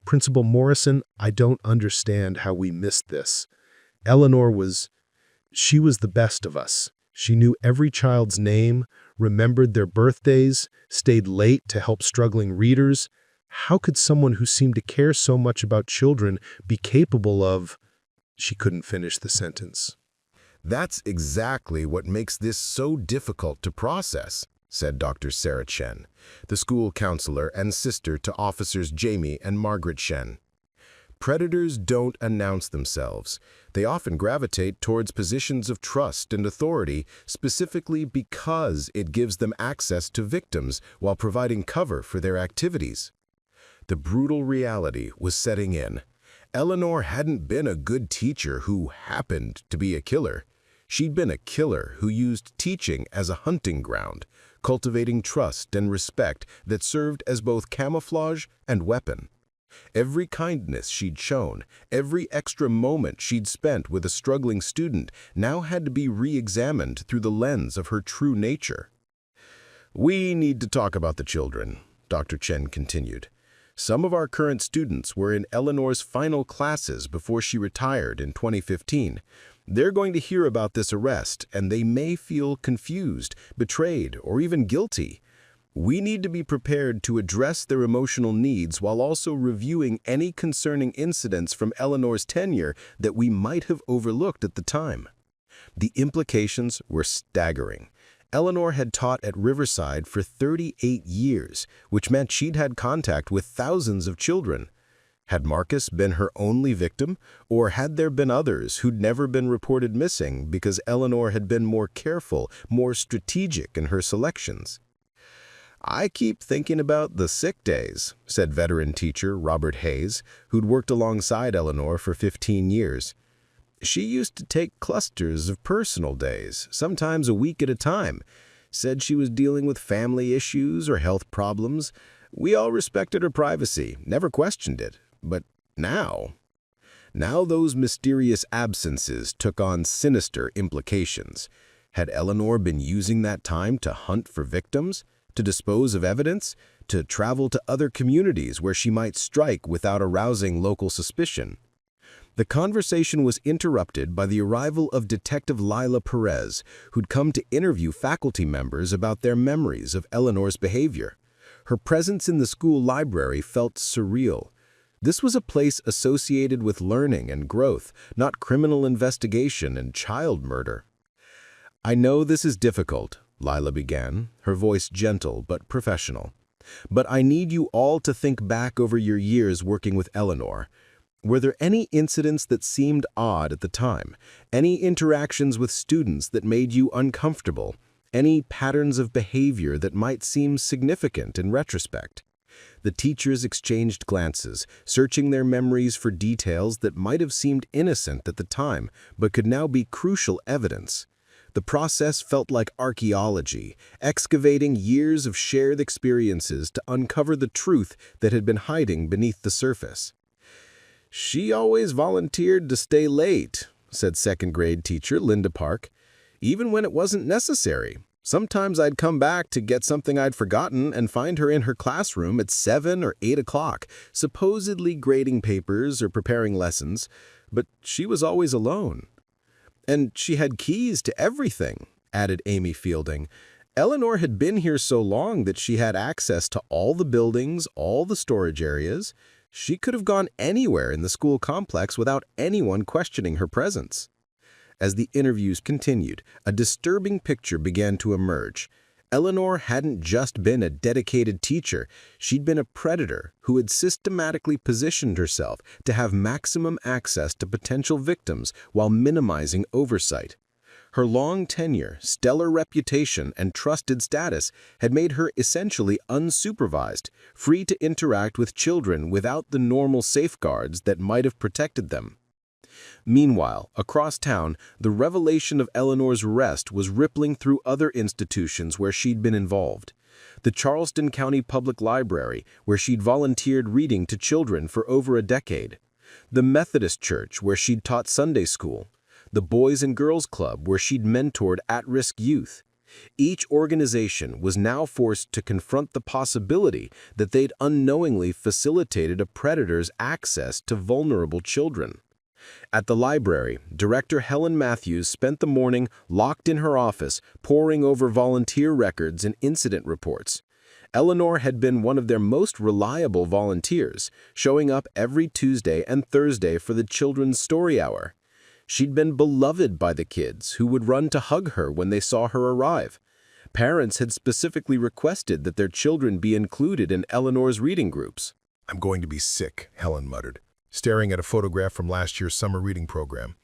"Principal Morrison, I don't understand how we missed this. Eleanor she was the best of us. She knew every child's name, remembered their birthdays, stayed late to help struggling readers. How could someone who seemed to care so much about children be capable of—" She couldn't finish the sentence. "That's exactly what makes this so difficult to process," said Dr. Sarah Chen, the school counselor and sister to officers Jamie and Margaret Chen. "Predators don't announce themselves. They often gravitate towards positions of trust and authority specifically because it gives them access to victims while providing cover for their activities." The brutal reality was setting in. Eleanor hadn't been a good teacher who happened to be a killer. She'd been a killer who used teaching as a hunting ground, cultivating trust and respect that served as both camouflage and weapon. Every kindness she'd shown, every extra moment she'd spent with a struggling student now had to be re-examined through the lens of her true nature. "We need to talk about the children," Dr. Chen continued. "Some of our current students were in Eleanor's final classes before she retired in 2015. They're going to hear about this arrest, and they may feel confused, betrayed, or even guilty. We need to be prepared to address their emotional needs while also reviewing any concerning incidents from Eleanor's tenure that we might have overlooked at the time." The implications were staggering. Eleanor had taught at Riverside for 38 years, which meant she'd had contact with thousands of children. Had Marcus been her only victim, or had there been others who'd never been reported missing because Eleanor had been more careful, more strategic in her selections? "I keep thinking about the sick days," said veteran teacher Robert Hayes, who'd worked alongside Eleanor for 15 years. "She used to take clusters of personal days, sometimes a week at a time. Said she was dealing with family issues or health problems. We all respected her privacy, never questioned it. But now those mysterious absences took on sinister implications. Had Eleanor been using that time to hunt for victims, to dispose of evidence, to travel to other communities where she might strike without arousing local suspicion? The conversation was interrupted by the arrival of Detective Lyla Perez, who'd come to interview faculty members about their memories of Eleanor's behavior. Her presence in the school library felt surreal. This was a place associated with learning and growth, not criminal investigation and child murder. "I know this is difficult," Lyla began, her voice gentle but professional. "But I need you all to think back over your years working with Eleanor. Were there any incidents that seemed odd at the time? Any interactions with students that made you uncomfortable? Any patterns of behavior that might seem significant in retrospect?" The teachers exchanged glances, searching their memories for details that might have seemed innocent at the time, but could now be crucial evidence. The process felt like archaeology, excavating years of shared experiences to uncover the truth that had been hiding beneath the surface. "She always volunteered to stay late," said second-grade teacher Linda Park, "even when it wasn't necessary. Sometimes I'd come back to get something I'd forgotten and find her in her classroom at 7 or 8 o'clock, supposedly grading papers or preparing lessons, but she was always alone. And she had keys to everything," added Amy Fielding. "Eleanor had been here so long that she had access to all the buildings, all the storage areas. She could have gone anywhere in the school complex without anyone questioning her presence." As the interviews continued, a disturbing picture began to emerge. Eleanor hadn't just been a dedicated teacher, she'd been a predator who had systematically positioned herself to have maximum access to potential victims while minimizing oversight. Her long tenure, stellar reputation, and trusted status had made her essentially unsupervised, free to interact with children without the normal safeguards that might have protected them. Meanwhile, across town, the revelation of Eleanor's arrest was rippling through other institutions where she'd been involved. The Charleston County Public Library, where she'd volunteered reading to children for over a decade. The Methodist Church, where she'd taught Sunday school. The Boys and Girls Club, where she'd mentored at-risk youth. Each organization was now forced to confront the possibility that they'd unknowingly facilitated a predator's access to vulnerable children. At the library, Director Helen Matthews spent the morning locked in her office, poring over volunteer records and incident reports. Eleanor had been one of their most reliable volunteers, showing up every Tuesday and Thursday for the Children's Story Hour. She'd been beloved by the kids, who would run to hug her when they saw her arrive. Parents had specifically requested that their children be included in Eleanor's reading groups. "I'm going to be sick," Helen muttered, staring at a photograph from last year's summer reading program.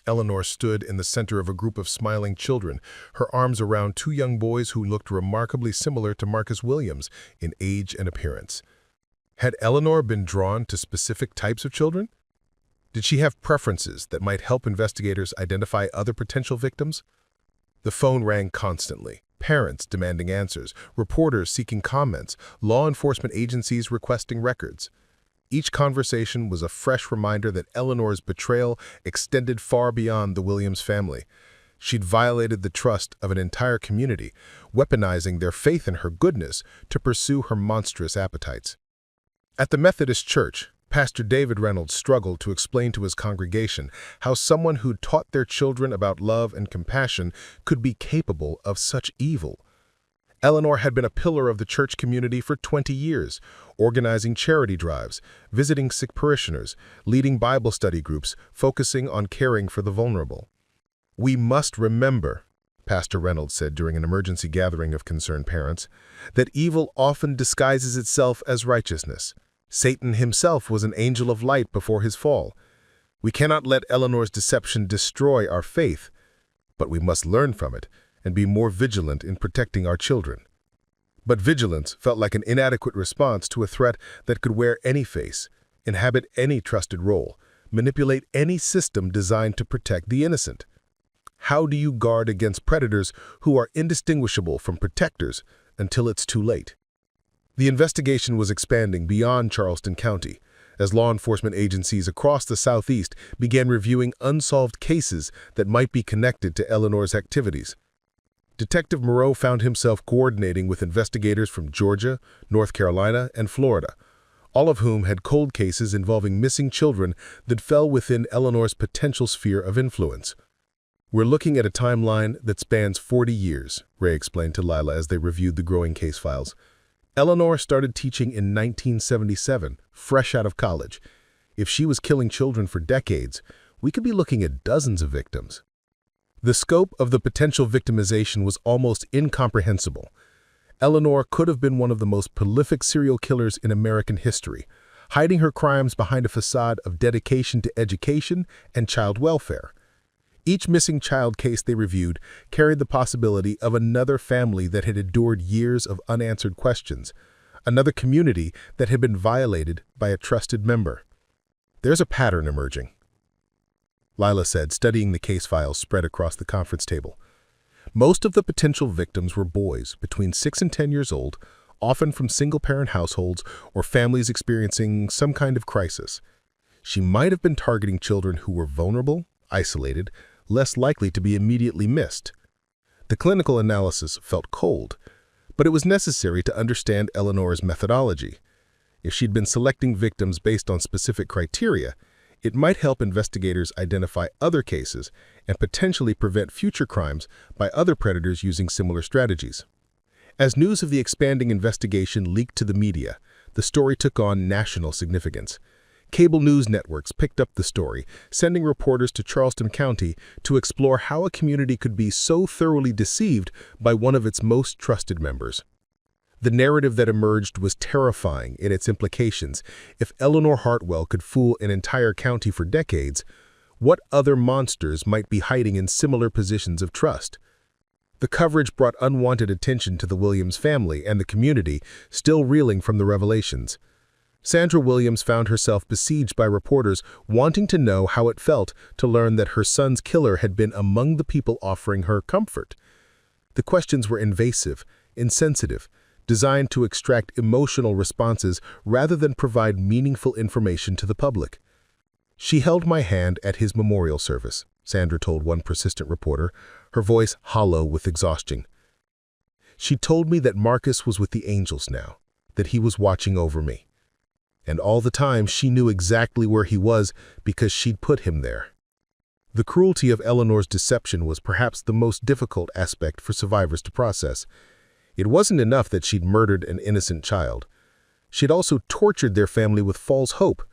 Eleanor stood in the center of a group of smiling children, her arms around two young boys who looked remarkably similar to Marcus Williams in age and appearance. Had Eleanor been drawn to specific types of children? Did she have preferences that might help investigators identify other potential victims? The phone rang constantly. Parents demanding answers, reporters seeking comments, law enforcement agencies requesting records. Each conversation was a fresh reminder that Eleanor's betrayal extended far beyond the Williams family. She'd violated the trust of an entire community, weaponizing their faith in her goodness to pursue her monstrous appetites. At the Methodist Church, Pastor David Reynolds struggled to explain to his congregation how someone who'd taught their children about love and compassion could be capable of such evil. Eleanor had been a pillar of the church community for 20 years, organizing charity drives, visiting sick parishioners, leading Bible study groups, focusing on caring for the vulnerable. "We must remember," Pastor Reynolds said during an emergency gathering of concerned parents, "that evil often disguises itself as righteousness. Satan himself was an angel of light before his fall. We cannot let Eleanor's deception destroy our faith, but we must learn from it and be more vigilant in protecting our children. But vigilance felt like an inadequate response to a threat that could wear any face, inhabit any trusted role, manipulate any system designed to protect the innocent. How do you guard against predators who are indistinguishable from protectors until it's too late? The investigation was expanding beyond Charleston County, as law enforcement agencies across the Southeast began reviewing unsolved cases that might be connected to Eleanor's activities. Detective Moreau found himself coordinating with investigators from Georgia, North Carolina, and Florida, all of whom had cold cases involving missing children that fell within Eleanor's potential sphere of influence. "We're looking at a timeline that spans 40 years, Ray explained to Lyla as they reviewed the growing case files. Eleanor started teaching in 1977, fresh out of college. If she was killing children for decades, we could be looking at dozens of victims. The scope of the potential victimization was almost incomprehensible. Eleanor could have been one of the most prolific serial killers in American history, hiding her crimes behind a facade of dedication to education and child welfare. Each missing child case they reviewed carried the possibility of another family that had endured years of unanswered questions, another community that had been violated by a trusted member. There's a pattern emerging," Lyla said, studying the case files spread across the conference table. Most of the potential victims were boys between 6 and 10 years old, often from single-parent households or families experiencing some kind of crisis. She might have been targeting children who were vulnerable, isolated, less likely to be immediately missed. The clinical analysis felt cold, but it was necessary to understand Eleanor's methodology. If she'd been selecting victims based on specific criteria, it might help investigators identify other cases and potentially prevent future crimes by other predators using similar strategies. As news of the expanding investigation leaked to the media, the story took on national significance. Cable news networks picked up the story, sending reporters to Charleston County to explore how a community could be so thoroughly deceived by one of its most trusted members. The narrative that emerged was terrifying in its implications. If Eleanor Hartwell could fool an entire county for decades, what other monsters might be hiding in similar positions of trust? The coverage brought unwanted attention to the Williams family and the community, still reeling from the revelations. Sandra Williams found herself besieged by reporters wanting to know how it felt to learn that her son's killer had been among the people offering her comfort. The questions were invasive, insensitive, designed to extract emotional responses rather than provide meaningful information to the public. "She held my hand at his memorial service," Sandra told one persistent reporter, her voice hollow with exhaustion. "She told me that Marcus was with the angels now, that he was watching over me. And all the time she knew exactly where he was because she'd put him there." The cruelty of Eleanor's deception was perhaps the most difficult aspect for survivors to process. It wasn't enough that she'd murdered an innocent child. She'd also tortured their family with false hope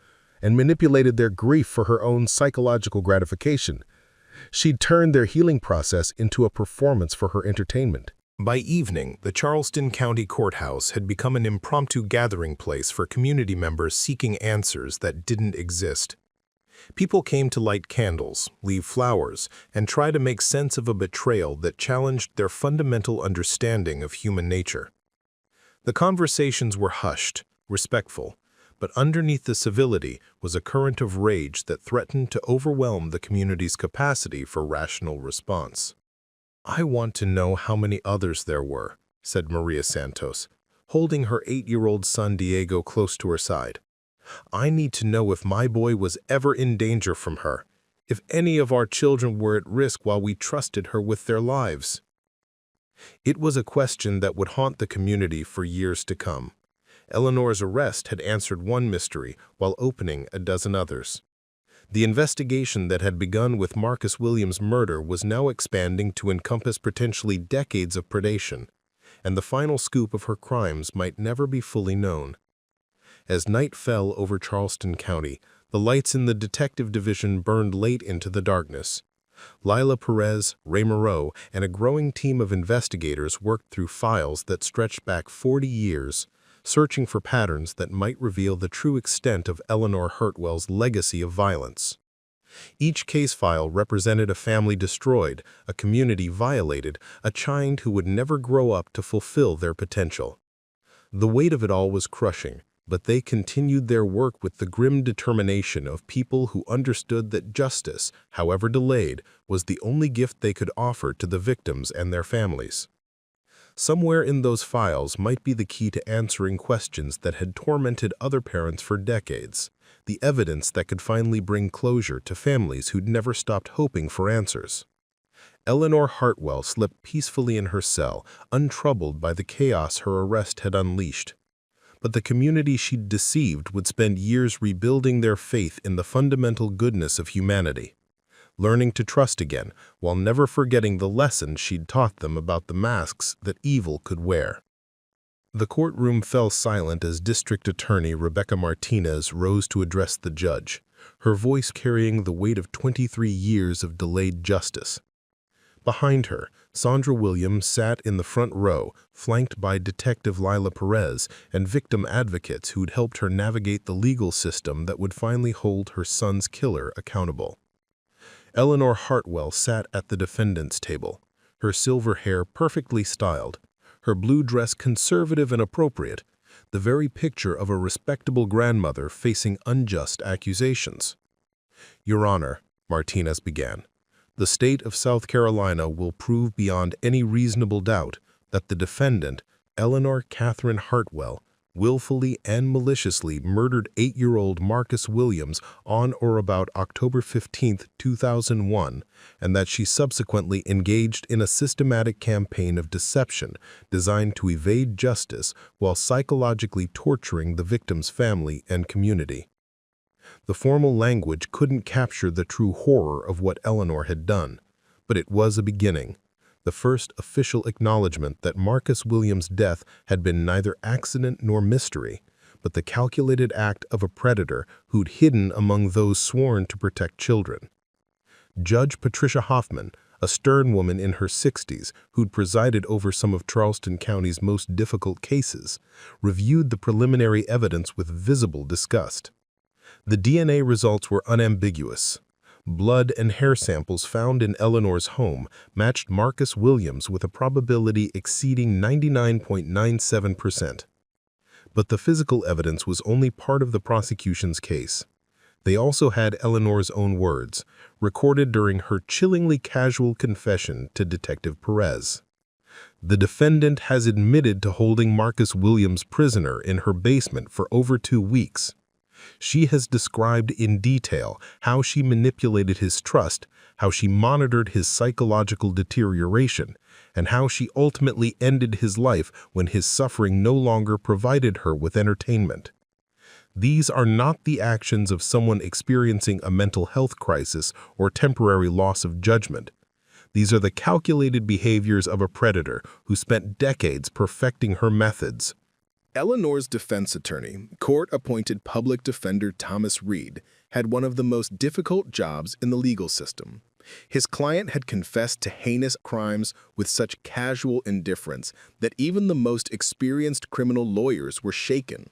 and manipulated their grief for her own psychological gratification. She'd turned their healing process into a performance for her entertainment. By evening, the Charleston County Courthouse had become an impromptu gathering place for community members seeking answers that didn't exist. People came to light candles, leave flowers, and try to make sense of a betrayal that challenged their fundamental understanding of human nature. The conversations were hushed, respectful, but underneath the civility was a current of rage that threatened to overwhelm the community's capacity for rational response. "I want to know how many others there were," said Maria Santos, holding her 8-year-old son Diego close to her side. "I need to know if my boy was ever in danger from her, if any of our children were at risk while we trusted her with their lives." It was a question that would haunt the community for years to come. Eleanor's arrest had answered one mystery while opening a dozen others. The investigation that had begun with Marcus Williams' murder was now expanding to encompass potentially decades of predation, and the final scoop of her crimes might never be fully known. As night fell over Charleston County, the lights in the detective division burned late into the darkness. Lyla Perez, Ray Moreau, and a growing team of investigators worked through files that stretched back 40 years, searching for patterns that might reveal the true extent of Eleanor Hartwell's legacy of violence. Each case file represented a family destroyed, a community violated, a child who would never grow up to fulfill their potential. The weight of it all was crushing, but they continued their work with the grim determination of people who understood that justice, however delayed, was the only gift they could offer to the victims and their families. Somewhere in those files might be the key to answering questions that had tormented other parents for decades, the evidence that could finally bring closure to families who'd never stopped hoping for answers. Eleanor Hartwell slept peacefully in her cell, untroubled by the chaos her arrest had unleashed. But the community she'd deceived would spend years rebuilding their faith in the fundamental goodness of humanity, learning to trust again while never forgetting the lessons she'd taught them about the masks that evil could wear. The courtroom fell silent as District Attorney Rebecca Martinez rose to address the judge, her voice carrying the weight of 23 years of delayed justice. Behind her, Sandra Williams sat in the front row, flanked by Detective Lyla Perez and victim advocates who'd helped her navigate the legal system that would finally hold her son's killer accountable. Eleanor Hartwell sat at the defendant's table, her silver hair perfectly styled, her blue dress conservative and appropriate, the very picture of a respectable grandmother facing unjust accusations. "Your Honor," Martinez began, "the state of South Carolina will prove beyond any reasonable doubt that the defendant, Eleanor Catherine Hartwell, willfully and maliciously murdered 8-year-old Marcus Williams on or about October 15, 2001, and that she subsequently engaged in a systematic campaign of deception designed to evade justice while psychologically torturing the victim's family and community." The formal language couldn't capture the true horror of what Eleanor had done, but it was a beginning, the first official acknowledgement that Marcus Williams' death had been neither accident nor mystery, but the calculated act of a predator who'd hidden among those sworn to protect children. Judge Patricia Hoffman, a stern woman in her 60s who'd presided over some of Charleston County's most difficult cases, reviewed the preliminary evidence with visible disgust. The DNA results were unambiguous. Blood and hair samples found in Eleanor's home matched Marcus Williams with a probability exceeding 99.97%. But the physical evidence was only part of the prosecution's case. They also had Eleanor's own words, recorded during her chillingly casual confession to Detective Perez. "The defendant has admitted to holding Marcus Williams prisoner in her basement for over 2 weeks. She has described in detail how she manipulated his trust, how she monitored his psychological deterioration, and how she ultimately ended his life when his suffering no longer provided her with entertainment. These are not the actions of someone experiencing a mental health crisis or temporary loss of judgment. These are the calculated behaviors of a predator who spent decades perfecting her methods." Eleanor's defense attorney, court-appointed public defender Thomas Reed, had one of the most difficult jobs in the legal system. His client had confessed to heinous crimes with such casual indifference that even the most experienced criminal lawyers were shaken.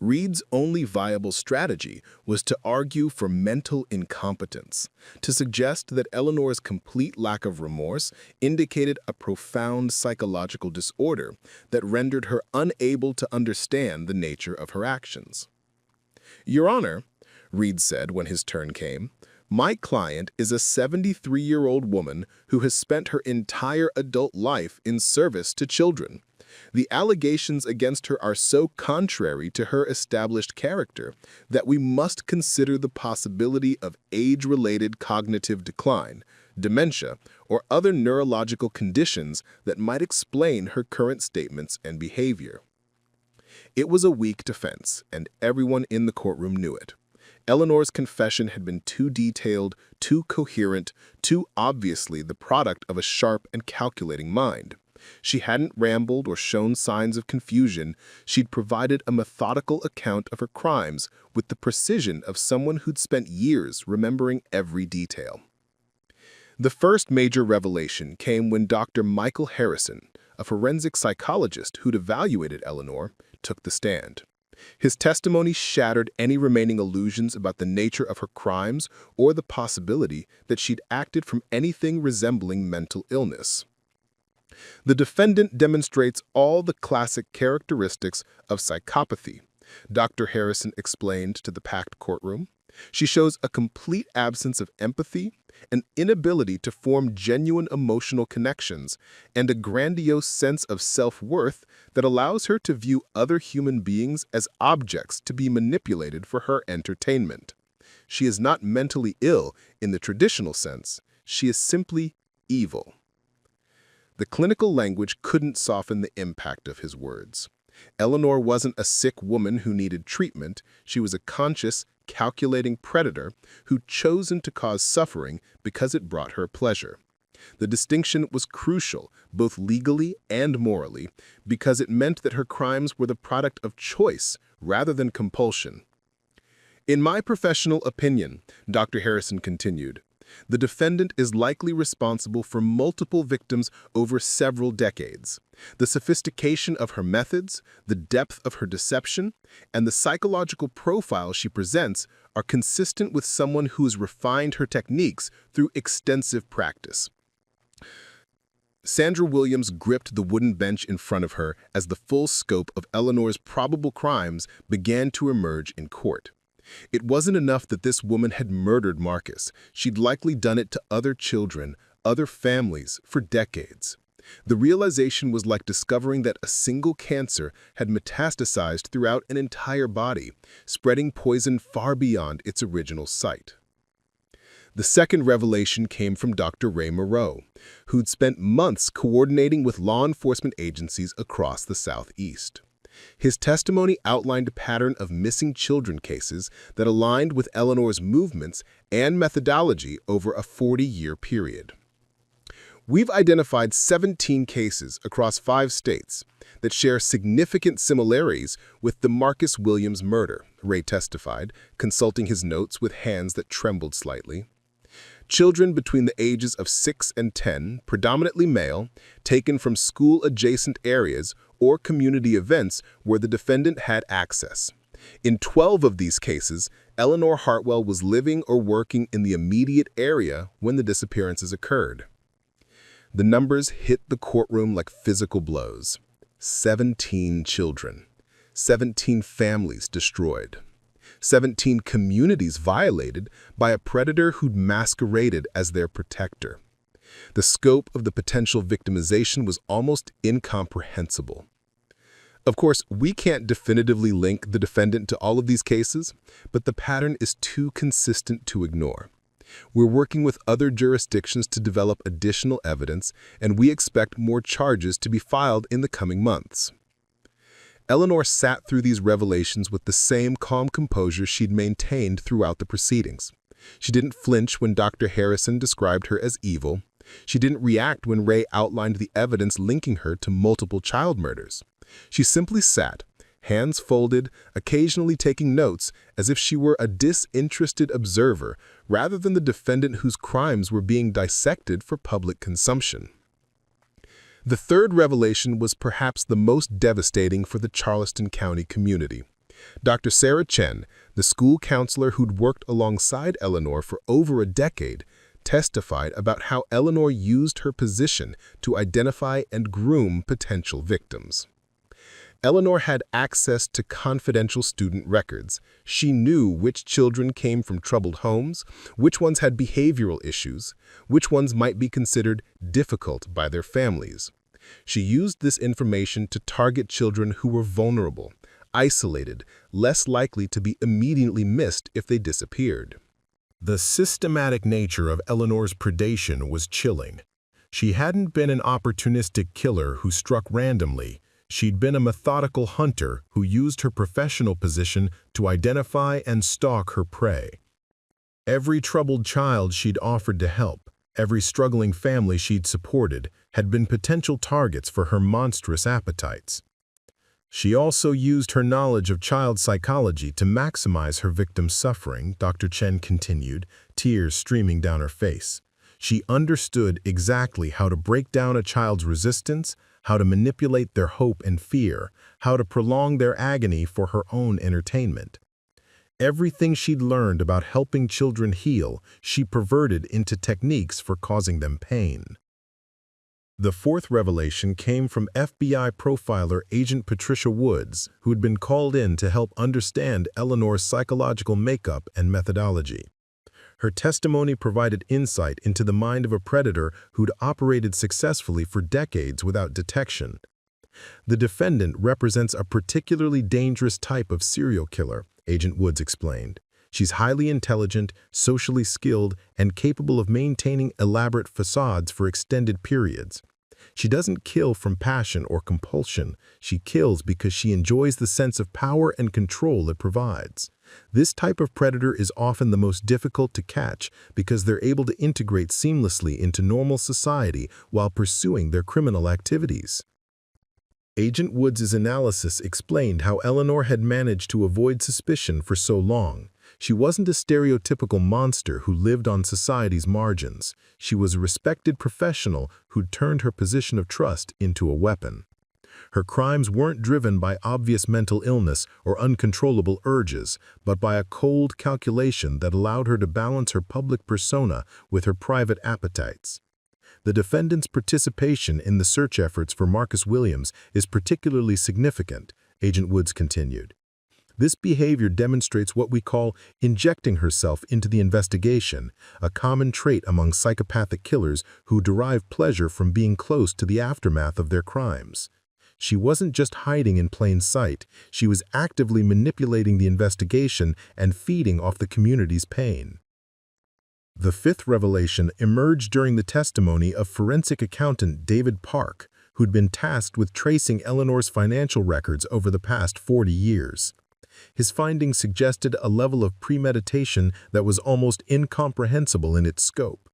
Reed's only viable strategy was to argue for mental incompetence, to suggest that Eleanor's complete lack of remorse indicated a profound psychological disorder that rendered her unable to understand the nature of her actions. "Your Honor," Reed said when his turn came, "my client is a 73-year-old woman who has spent her entire adult life in service to children. The allegations against her are so contrary to her established character that we must consider the possibility of age-related cognitive decline, dementia, or other neurological conditions that might explain her current statements and behavior." It was a weak defense, and everyone in the courtroom knew it. Eleanor's confession had been too detailed, too coherent, too obviously the product of a sharp and calculating mind. She hadn't rambled or shown signs of confusion. She'd provided a methodical account of her crimes with the precision of someone who'd spent years remembering every detail. The first major revelation came when Dr. Michael Harrison, a forensic psychologist who'd evaluated Eleanor, took the stand. His testimony shattered any remaining illusions about the nature of her crimes or the possibility that she'd acted from anything resembling mental illness. The defendant demonstrates all the classic characteristics of psychopathy, Dr. Harrison explained to the packed courtroom. She shows a complete absence of empathy, an inability to form genuine emotional connections, and a grandiose sense of self-worth that allows her to view other human beings as objects to be manipulated for her entertainment. She is not mentally ill in the traditional sense. She is simply evil. The clinical language couldn't soften the impact of his words. Eleanor wasn't a sick woman who needed treatment. She was a conscious, calculating predator who'd chosen to cause suffering because it brought her pleasure. The distinction was crucial, both legally and morally, because it meant that her crimes were the product of choice rather than compulsion. In my professional opinion, Dr. Harrison continued, the defendant is likely responsible for multiple victims over several decades. The sophistication of her methods, the depth of her deception, and the psychological profile she presents are consistent with someone who has refined her techniques through extensive practice. Sandra Williams gripped the wooden bench in front of her as the full scope of Eleanor's probable crimes began to emerge in court. It wasn't enough that this woman had murdered Marcus. She'd likely done it to other children, other families, for decades. The realization was like discovering that a single cancer had metastasized throughout an entire body, spreading poison far beyond its original site. The second revelation came from Dr. Ray Moreau, who'd spent months coordinating with law enforcement agencies across the Southeast. His testimony outlined a pattern of missing children cases that aligned with Eleanor's movements and methodology over a 40-year period. We've identified 17 cases across 5 states that share significant similarities with the Marcus Williams murder, Ray testified, consulting his notes with hands that trembled slightly. Children between the ages of 6 and 10, predominantly male, taken from school-adjacent areas or community events where the defendant had access. In 12 of these cases, Eleanor Hartwell was living or working in the immediate area when the disappearances occurred. The numbers hit the courtroom like physical blows. 17 children, 17 families destroyed, 17 communities violated by a predator who'd masqueraded as their protector. The scope of the potential victimization was almost incomprehensible. Of course, we can't definitively link the defendant to all of these cases, but the pattern is too consistent to ignore. We're working with other jurisdictions to develop additional evidence, and we expect more charges to be filed in the coming months. Eleanor sat through these revelations with the same calm composure she'd maintained throughout the proceedings. She didn't flinch when Dr. Harrison described her as evil. She didn't react when Ray outlined the evidence linking her to multiple child murders. She simply sat, hands folded, occasionally taking notes as if she were a disinterested observer rather than the defendant whose crimes were being dissected for public consumption. The third revelation was perhaps the most devastating for the Charleston County community. Dr. Sarah Chen, the school counselor who'd worked alongside Eleanor for over a decade, testified about how Eleanor used her position to identify and groom potential victims. Eleanor had access to confidential student records. She knew which children came from troubled homes, which ones had behavioral issues, which ones might be considered difficult by their families. She used this information to target children who were vulnerable, isolated, less likely to be immediately missed if they disappeared. The systematic nature of Eleanor's predation was chilling. She hadn't been an opportunistic killer who struck randomly. She'd been a methodical hunter who used her professional position to identify and stalk her prey. Every troubled child she'd offered to help, every struggling family she'd supported, had been potential targets for her monstrous appetites. She also used her knowledge of child psychology to maximize her victim's suffering, Dr. Chen continued, tears streaming down her face. She understood exactly how to break down a child's resistance, how to manipulate their hope and fear, how to prolong their agony for her own entertainment. Everything she'd learned about helping children heal, she perverted into techniques for causing them pain. The fourth revelation came from FBI profiler Agent Patricia Woods, who had been called in to help understand Eleanor's psychological makeup and methodology. Her testimony provided insight into the mind of a predator who'd operated successfully for decades without detection. The defendant represents a particularly dangerous type of serial killer, Agent Woods explained. She's highly intelligent, socially skilled, and capable of maintaining elaborate facades for extended periods. She doesn't kill from passion or compulsion. She kills because she enjoys the sense of power and control it provides. This type of predator is often the most difficult to catch because they're able to integrate seamlessly into normal society while pursuing their criminal activities. Agent Woods' analysis explained how Eleanor had managed to avoid suspicion for so long. She wasn't a stereotypical monster who lived on society's margins. She was a respected professional who'd turned her position of trust into a weapon. Her crimes weren't driven by obvious mental illness or uncontrollable urges, but by a cold calculation that allowed her to balance her public persona with her private appetites. The defendant's participation in the search efforts for Marcus Williams is particularly significant, Agent Woods continued. This behavior demonstrates what we call injecting herself into the investigation, a common trait among psychopathic killers who derive pleasure from being close to the aftermath of their crimes. She wasn't just hiding in plain sight, she was actively manipulating the investigation and feeding off the community's pain. The fifth revelation emerged during the testimony of forensic accountant David Park, who'd been tasked with tracing Eleanor's financial records over the past 40 years. His findings suggested a level of premeditation that was almost incomprehensible in its scope.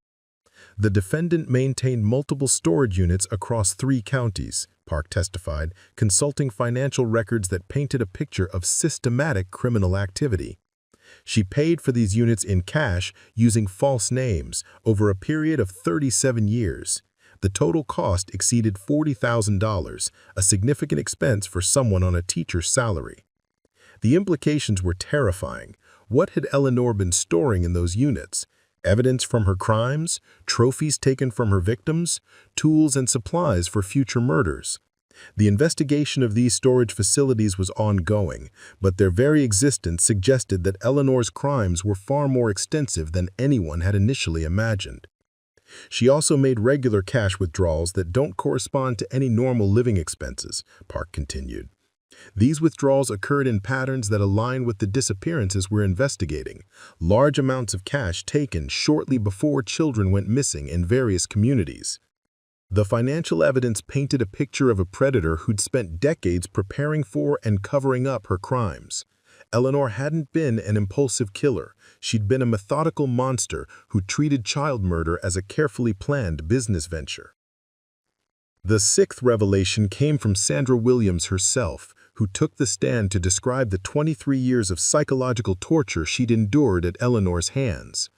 The defendant maintained multiple storage units across 3 counties, Park testified, consulting financial records that painted a picture of systematic criminal activity. She paid for these units in cash using false names over a period of 37 years. The total cost exceeded $40,000, a significant expense for someone on a teacher's salary. The implications were terrifying. What had Eleanor been storing in those units? Evidence from her crimes? Trophies taken from her victims? Tools and supplies for future murders? The investigation of these storage facilities was ongoing, but their very existence suggested that Eleanor's crimes were far more extensive than anyone had initially imagined. She also made regular cash withdrawals that don't correspond to any normal living expenses, Park continued. These withdrawals occurred in patterns that align with the disappearances we're investigating, large amounts of cash taken shortly before children went missing in various communities. The financial evidence painted a picture of a predator who'd spent decades preparing for and covering up her crimes. Eleanor hadn't been an impulsive killer. She'd been a methodical monster who treated child murder as a carefully planned business venture. The sixth revelation came from Sandra Williams herself, who took the stand to describe the 23 years of psychological torture she'd endured at Eleanor's hands.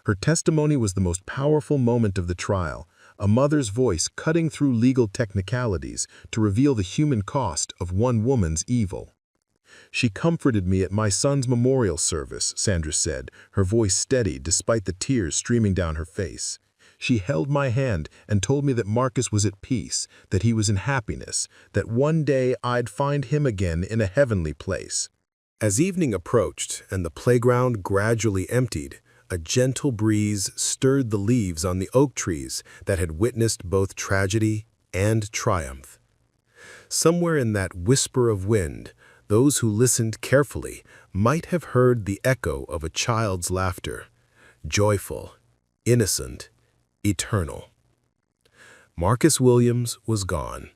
Her testimony was the most powerful moment of the trial, a mother's voice cutting through legal technicalities to reveal the human cost of one woman's evil. "She comforted me at my son's memorial service," Sandra said, her voice steady despite the tears streaming down her face. "She held my hand and told me that Marcus was at peace, that he was in happiness, that one day I'd find him again in a heavenly place." As evening approached and the playground gradually emptied, a gentle breeze stirred the leaves on the oak trees that had witnessed both tragedy and triumph. Somewhere in that whisper of wind, those who listened carefully might have heard the echo of a child's laughter, joyful, innocent, eternal. Marcus Williams was gone,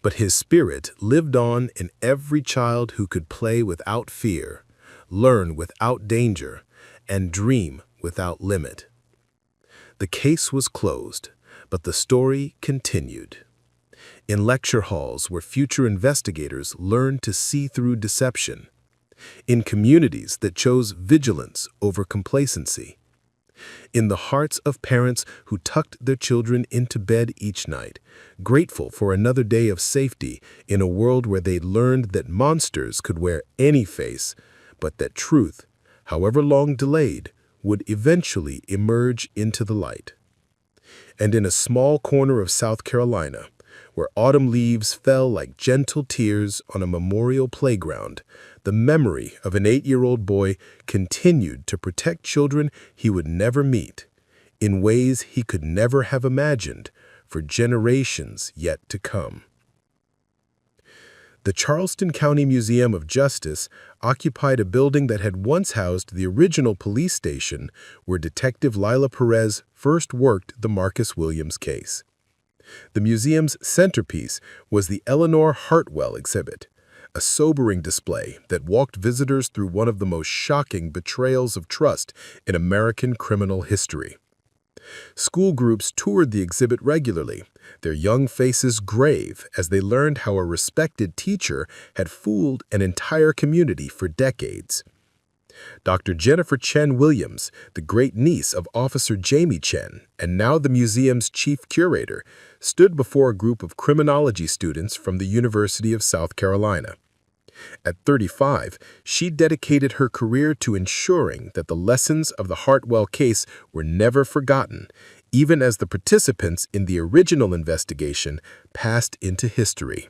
but his spirit lived on in every child who could play without fear, learn without danger, and dream without limit. The case was closed, but the story continued. In lecture halls where future investigators learned to see through deception. In communities that chose vigilance over complacency. in the hearts of parents who tucked their children into bed each night, grateful for another day of safety in a world where they learned that monsters could wear any face, but that truth, however long delayed, would eventually emerge into the light. And in a small corner of South Carolina, where autumn leaves fell like gentle tears on a memorial playground, the memory of an 8-year-old boy continued to protect children he would never meet, in ways he could never have imagined for generations yet to come. The Charleston County Museum of Justice occupied a building that had once housed the original police station where Detective Lyla Perez first worked the Marcus Williams case. The museum's centerpiece was the Eleanor Hartwell exhibit, a sobering display that walked visitors through one of the most shocking betrayals of trust in American criminal history. School groups toured the exhibit regularly, their young faces grave as they learned how a respected teacher had fooled an entire community for decades. Dr. Jennifer Chen Williams, the great-niece of Officer Jamie Chen, and now the museum's chief curator, stood before a group of criminology students from the University of South Carolina. At 35, she dedicated her career to ensuring that the lessons of the Hartwell case were never forgotten, even as the participants in the original investigation passed into history.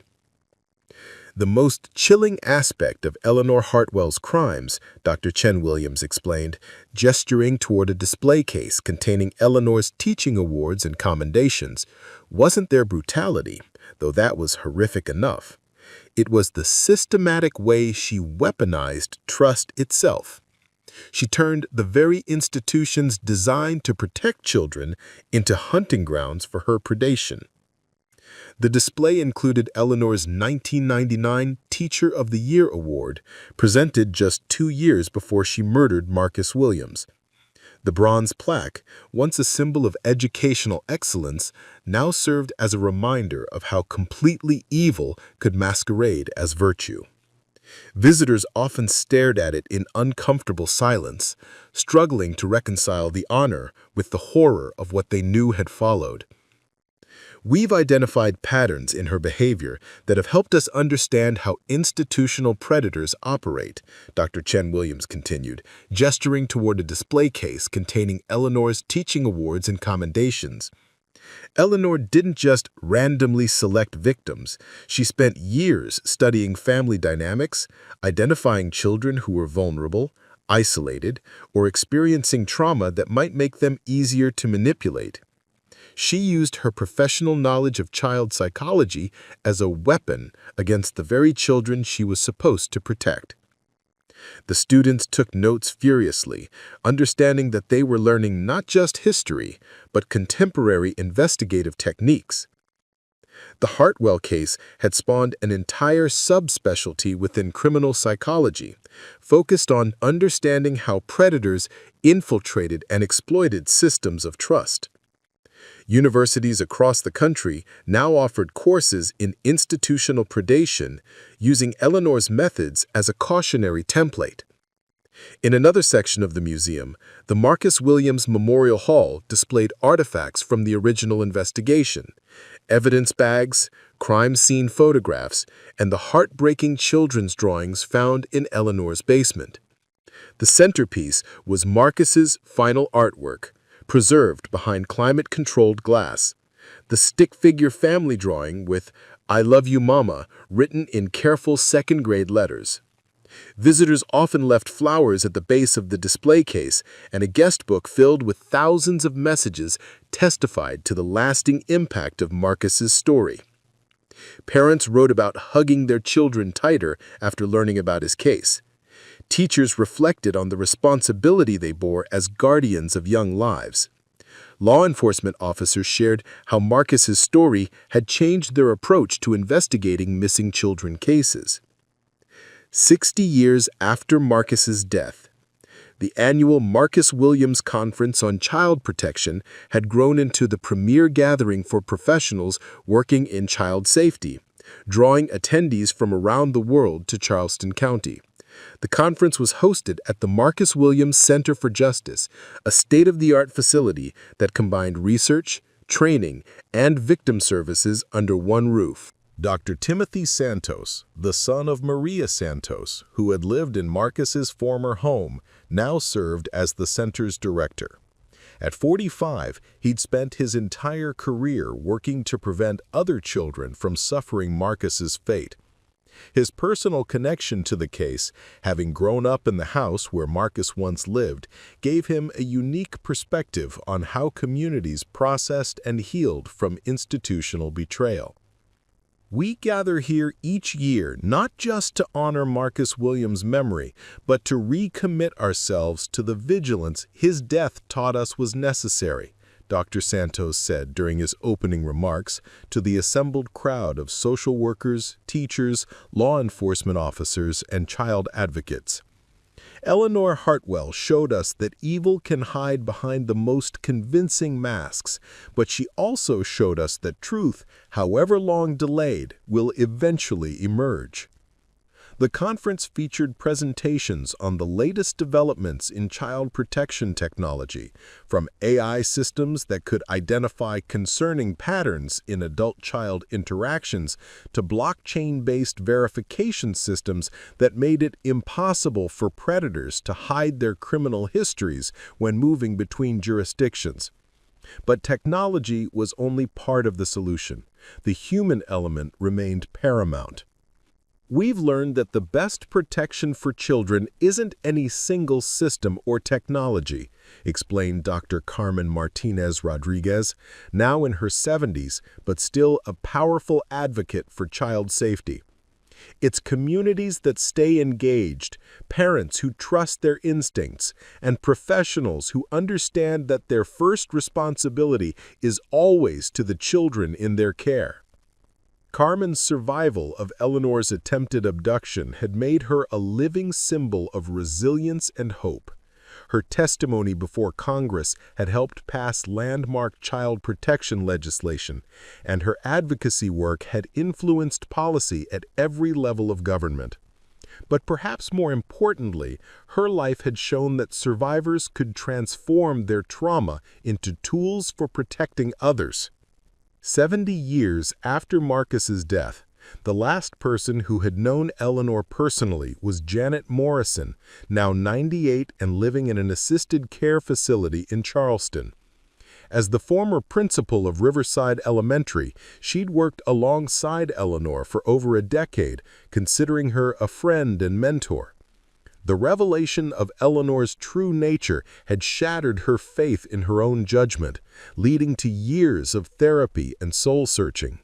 The most chilling aspect of Eleanor Hartwell's crimes, Dr. Chen Williams explained, gesturing toward a display case containing Eleanor's teaching awards and commendations, wasn't their brutality, though that was horrific enough. It was the systematic way she weaponized trust itself. She turned the very institutions designed to protect children into hunting grounds for her predation. The display included Eleanor's 1999 Teacher of the Year Award, presented just 2 years before she murdered Marcus Williams. The bronze plaque, once a symbol of educational excellence, now served as a reminder of how completely evil could masquerade as virtue. Visitors often stared at it in uncomfortable silence, struggling to reconcile the honor with the horror of what they knew had followed. We've identified patterns in her behavior that have helped us understand how institutional predators operate, Dr. Chen Williams continued, gesturing toward a display case containing Eleanor's teaching awards and commendations. Eleanor didn't just randomly select victims. She spent years studying family dynamics, identifying children who were vulnerable, isolated, or experiencing trauma that might make them easier to manipulate. She used her professional knowledge of child psychology as a weapon against the very children she was supposed to protect. The students took notes furiously, understanding that they were learning not just history, but contemporary investigative techniques. The Hartwell case had spawned an entire subspecialty within criminal psychology, focused on understanding how predators infiltrated and exploited systems of trust. Universities across the country now offered courses in institutional predation, using Eleanor's methods as a cautionary template. In another section of the museum, the Marcus Williams Memorial Hall displayed artifacts from the original investigation, evidence bags, crime scene photographs, and the heartbreaking children's drawings found in Eleanor's basement. The centerpiece was Marcus's final artwork, preserved behind climate-controlled glass. The stick figure family drawing with "I love you, Mama" written in careful second-grade letters. Visitors often left flowers at the base of the display case, and a guest book filled with thousands of messages testified to the lasting impact of Marcus's story. Parents wrote about hugging their children tighter after learning about his case. Teachers reflected on the responsibility they bore as guardians of young lives. Law enforcement officers shared how Marcus's story had changed their approach to investigating missing children cases. 60 years after Marcus's death, the annual Marcus Williams Conference on Child Protection had grown into the premier gathering for professionals working in child safety, drawing attendees from around the world to Charleston County. The conference was hosted at the Marcus Williams Center for Justice, a state-of-the-art facility that combined research, training, and victim services under one roof. Dr. Timothy Santos, the son of Maria Santos, who had lived in Marcus's former home, now served as the center's director. At 45, he'd spent his entire career working to prevent other children from suffering Marcus's fate. His personal connection to the case, having grown up in the house where Marcus once lived, gave him a unique perspective on how communities processed and healed from institutional betrayal. We gather here each year not just to honor Marcus Williams' memory, but to recommit ourselves to the vigilance his death taught us was necessary, Dr. Santos said during his opening remarks to the assembled crowd of social workers, teachers, law enforcement officers, and child advocates. Eleanor Hartwell showed us that evil can hide behind the most convincing masks, but she also showed us that truth, however long delayed, will eventually emerge. The conference featured presentations on the latest developments in child protection technology, from AI systems that could identify concerning patterns in adult-child interactions to blockchain-based verification systems that made it impossible for predators to hide their criminal histories when moving between jurisdictions. But technology was only part of the solution. The human element remained paramount. We've learned that the best protection for children isn't any single system or technology, explained Dr. Carmen Martinez Rodriguez, now in her 70s, but still a powerful advocate for child safety. It's communities that stay engaged, parents who trust their instincts, and professionals who understand that their first responsibility is always to the children in their care. Carmen's survival of Eleanor's attempted abduction had made her a living symbol of resilience and hope. Her testimony before Congress had helped pass landmark child protection legislation, and her advocacy work had influenced policy at every level of government. But perhaps more importantly, her life had shown that survivors could transform their trauma into tools for protecting others. 70 years after Marcus's death, the last person who had known Eleanor personally was Janet Morrison, now 98 and living in an assisted care facility in Charleston. As the former principal of Riverside Elementary, she'd worked alongside Eleanor for over a decade, considering her a friend and mentor. The revelation of Eleanor's true nature had shattered her faith in her own judgment, leading to years of therapy and soul-searching.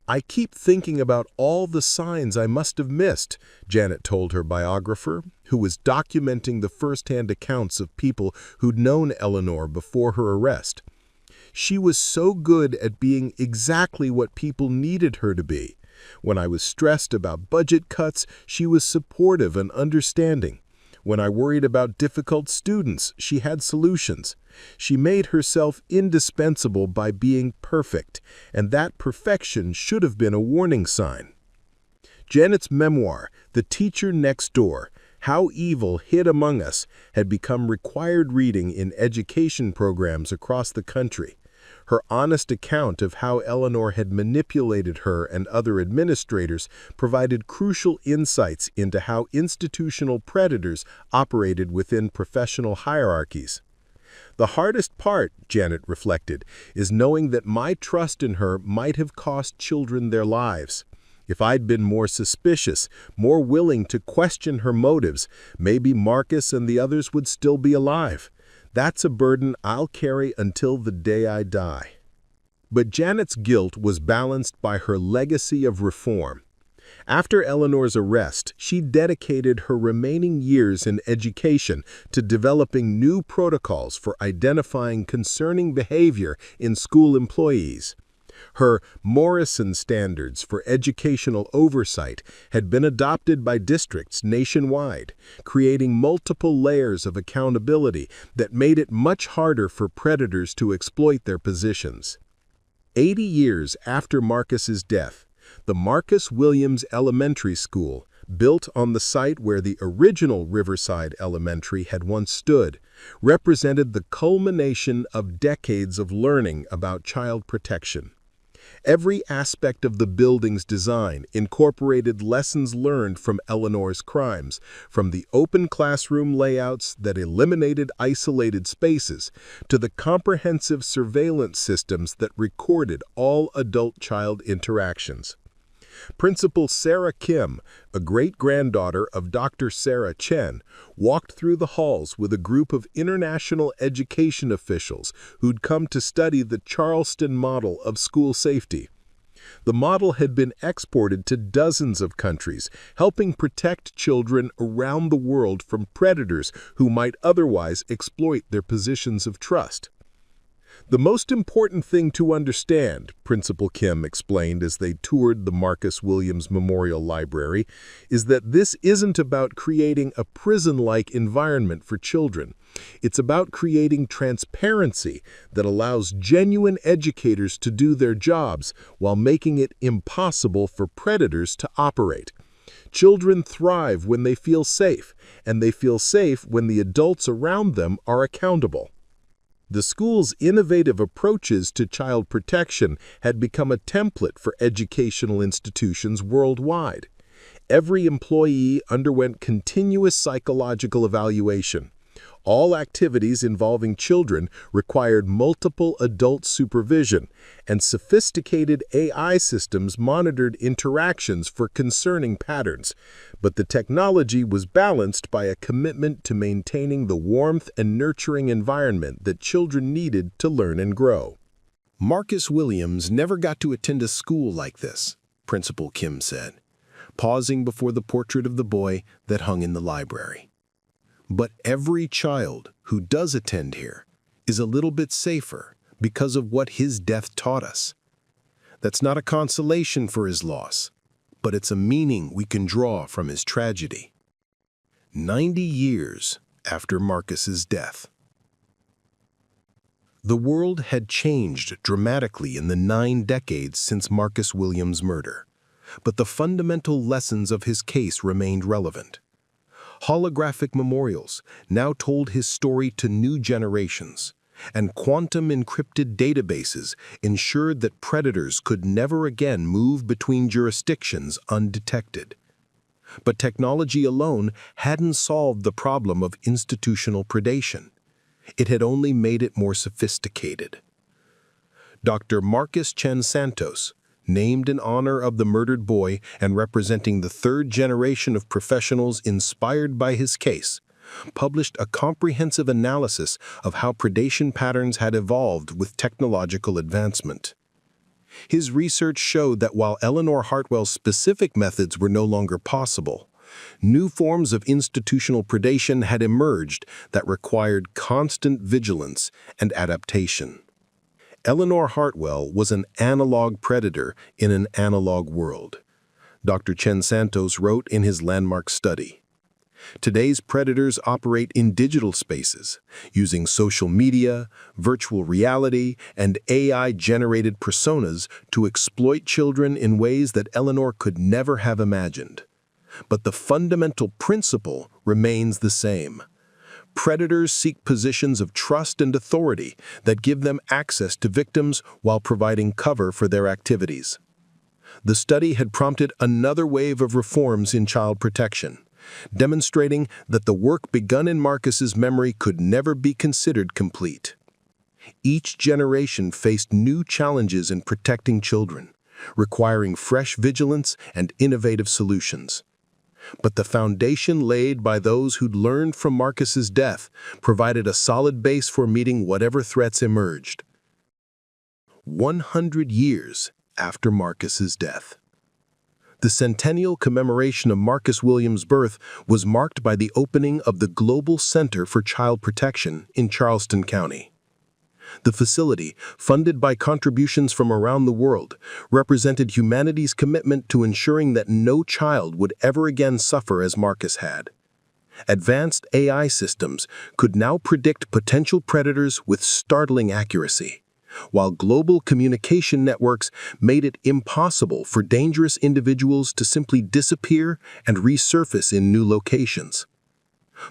"I keep thinking about all the signs I must have missed," Janet told her biographer, who was documenting the first-hand accounts of people who'd known Eleanor before her arrest. "She was so good at being exactly what people needed her to be. When I was stressed about budget cuts, she was supportive and understanding. When I worried about difficult students, she had solutions. She made herself indispensable by being perfect, and that perfection should have been a warning sign." Janet's memoir, The Teacher Next Door: How Evil Hid Among Us, had become required reading in education programs across the country. Her honest account of how Eleanor had manipulated her and other administrators provided crucial insights into how institutional predators operated within professional hierarchies. "The hardest part," Janet reflected, "is knowing that my trust in her might have cost children their lives. If I'd been more suspicious, more willing to question her motives, maybe Marcus and the others would still be alive. That's a burden I'll carry until the day I die." But Janet's guilt was balanced by her legacy of reform. After Eleanor's arrest, she dedicated her remaining years in education to developing new protocols for identifying concerning behavior in school employees. Her Morrison Standards for Educational Oversight had been adopted by districts nationwide, creating multiple layers of accountability that made it much harder for predators to exploit their positions. 80 years after Marcus's death, the Marcus Williams Elementary School, built on the site where the original Riverside Elementary had once stood, represented the culmination of decades of learning about child protection. Every aspect of the building's design incorporated lessons learned from Eleanor's crimes, from the open classroom layouts that eliminated isolated spaces to the comprehensive surveillance systems that recorded all adult-child interactions. Principal Sarah Kim, a great-granddaughter of Dr. Sarah Chen, walked through the halls with a group of international education officials who'd come to study the Charleston model of school safety. The model had been exported to dozens of countries, helping protect children around the world from predators who might otherwise exploit their positions of trust. The most important thing to understand, Principal Kim explained as they toured the Marcus Williams Memorial Library, is that this isn't about creating a prison-like environment for children. It's about creating transparency that allows genuine educators to do their jobs while making it impossible for predators to operate. Children thrive when they feel safe, and they feel safe when the adults around them are accountable. The school's innovative approaches to child protection had become a template for educational institutions worldwide. Every employee underwent continuous psychological evaluation. All activities involving children required multiple adult supervision, and sophisticated AI systems monitored interactions for concerning patterns. But the technology was balanced by a commitment to maintaining the warmth and nurturing environment that children needed to learn and grow. Marcus Williams never got to attend a school like this, Principal Kim said, pausing before the portrait of the boy that hung in the library. But every child who does attend here is a little bit safer because of what his death taught us. That's not a consolation for his loss, but it's a meaning we can draw from his tragedy. 90 years after Marcus's death. The world had changed dramatically in the 9 decades since Marcus Williams' murder, but the fundamental lessons of his case remained relevant. Holographic memorials now told his story to new generations, and quantum-encrypted databases ensured that predators could never again move between jurisdictions undetected. But technology alone hadn't solved the problem of institutional predation. It had only made it more sophisticated. Dr. Marcus Chen Santos, named in honor of the murdered boy and representing the 3rd generation of professionals inspired by his case, published a comprehensive analysis of how predation patterns had evolved with technological advancement. His research showed that while Eleanor Hartwell's specific methods were no longer possible, new forms of institutional predation had emerged that required constant vigilance and adaptation. Eleanor Hartwell was an analog predator in an analog world. Dr. Chen Santos wrote in his landmark study, "Today's predators operate in digital spaces, using social media, virtual reality, and AI-generated personas to exploit children in ways that Eleanor could never have imagined. But the fundamental principle remains the same. Predators seek positions of trust and authority that give them access to victims while providing cover for their activities." The study had prompted another wave of reforms in child protection, demonstrating that the work begun in Marcus's memory could never be considered complete. Each generation faced new challenges in protecting children, requiring fresh vigilance and innovative solutions. But the foundation laid by those who'd learned from Marcus's death provided a solid base for meeting whatever threats emerged. 100 years after Marcus's death. The centennial commemoration of Marcus Williams' birth was marked by the opening of the Global Center for Child Protection in Charleston County. The facility, funded by contributions from around the world, represented humanity's commitment to ensuring that no child would ever again suffer as Marcus had. Advanced AI systems could now predict potential predators with startling accuracy, while global communication networks made it impossible for dangerous individuals to simply disappear and resurface in new locations.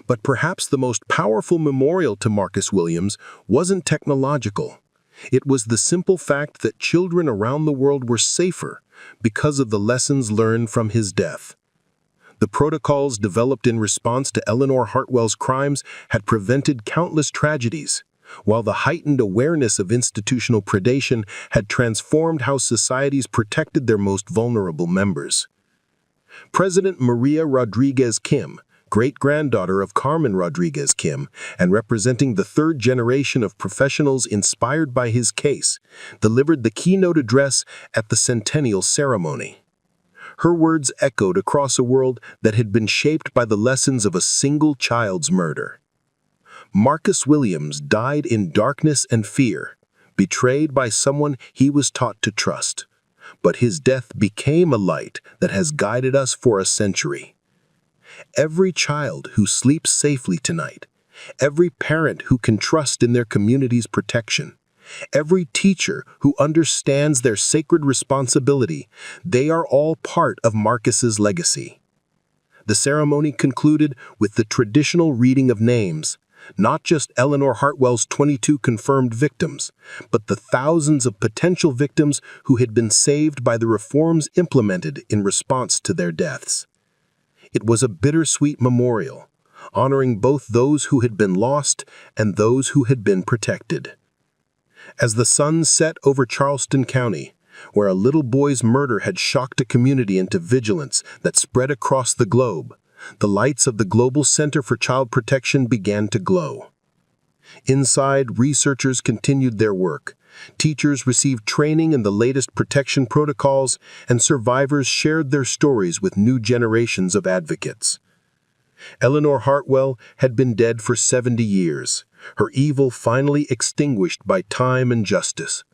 But perhaps the most powerful memorial to Marcus Williams wasn't technological. It was the simple fact that children around the world were safer because of the lessons learned from his death. The protocols developed in response to Eleanor Hartwell's crimes had prevented countless tragedies, while the heightened awareness of institutional predation had transformed how societies protected their most vulnerable members. President Maria Rodriguez Kim, great-granddaughter of Carmen Rodriguez Kim, and representing the third generation of professionals inspired by his case, delivered the keynote address at the centennial ceremony. Her words echoed across a world that had been shaped by the lessons of a single child's murder. Marcus Williams died in darkness and fear, betrayed by someone he was taught to trust. But his death became a light that has guided us for a century. Every child who sleeps safely tonight, every parent who can trust in their community's protection, every teacher who understands their sacred responsibility, they are all part of Marcus's legacy. The ceremony concluded with the traditional reading of names, not just Eleanor Hartwell's 22 confirmed victims, but the thousands of potential victims who had been saved by the reforms implemented in response to their deaths. It was a bittersweet memorial, honoring both those who had been lost and those who had been protected. As the sun set over Charleston County, where a little boy's murder had shocked a community into vigilance that spread across the globe, the lights of the Global Center for Child Protection began to glow. Inside, researchers continued their work. Teachers received training in the latest protection protocols, and survivors shared their stories with new generations of advocates. Eleanor Hartwell had been dead for 70 years, her evil finally extinguished by time and justice.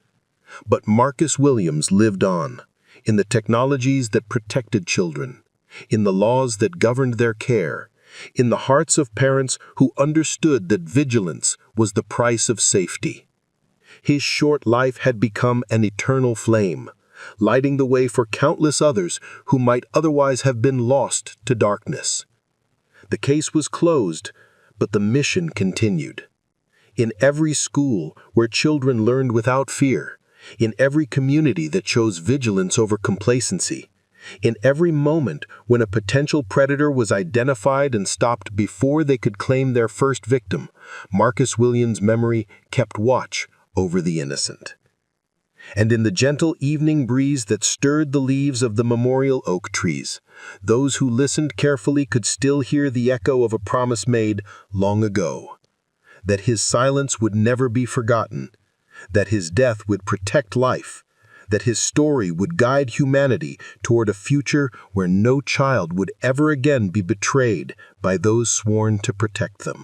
But Marcus Williams lived on, in the technologies that protected children, in the laws that governed their care, in the hearts of parents who understood that vigilance was the price of safety. His short life had become an eternal flame, lighting the way for countless others who might otherwise have been lost to darkness. The case was closed, but the mission continued. In every school where children learned without fear, in every community that chose vigilance over complacency, in every moment when a potential predator was identified and stopped before they could claim their first victim, Marcus Williams' memory kept watch over the innocent. And in the gentle evening breeze that stirred the leaves of the memorial oak trees, those who listened carefully could still hear the echo of a promise made long ago, that his silence would never be forgotten, that his death would protect life, that his story would guide humanity toward a future where no child would ever again be betrayed by those sworn to protect them.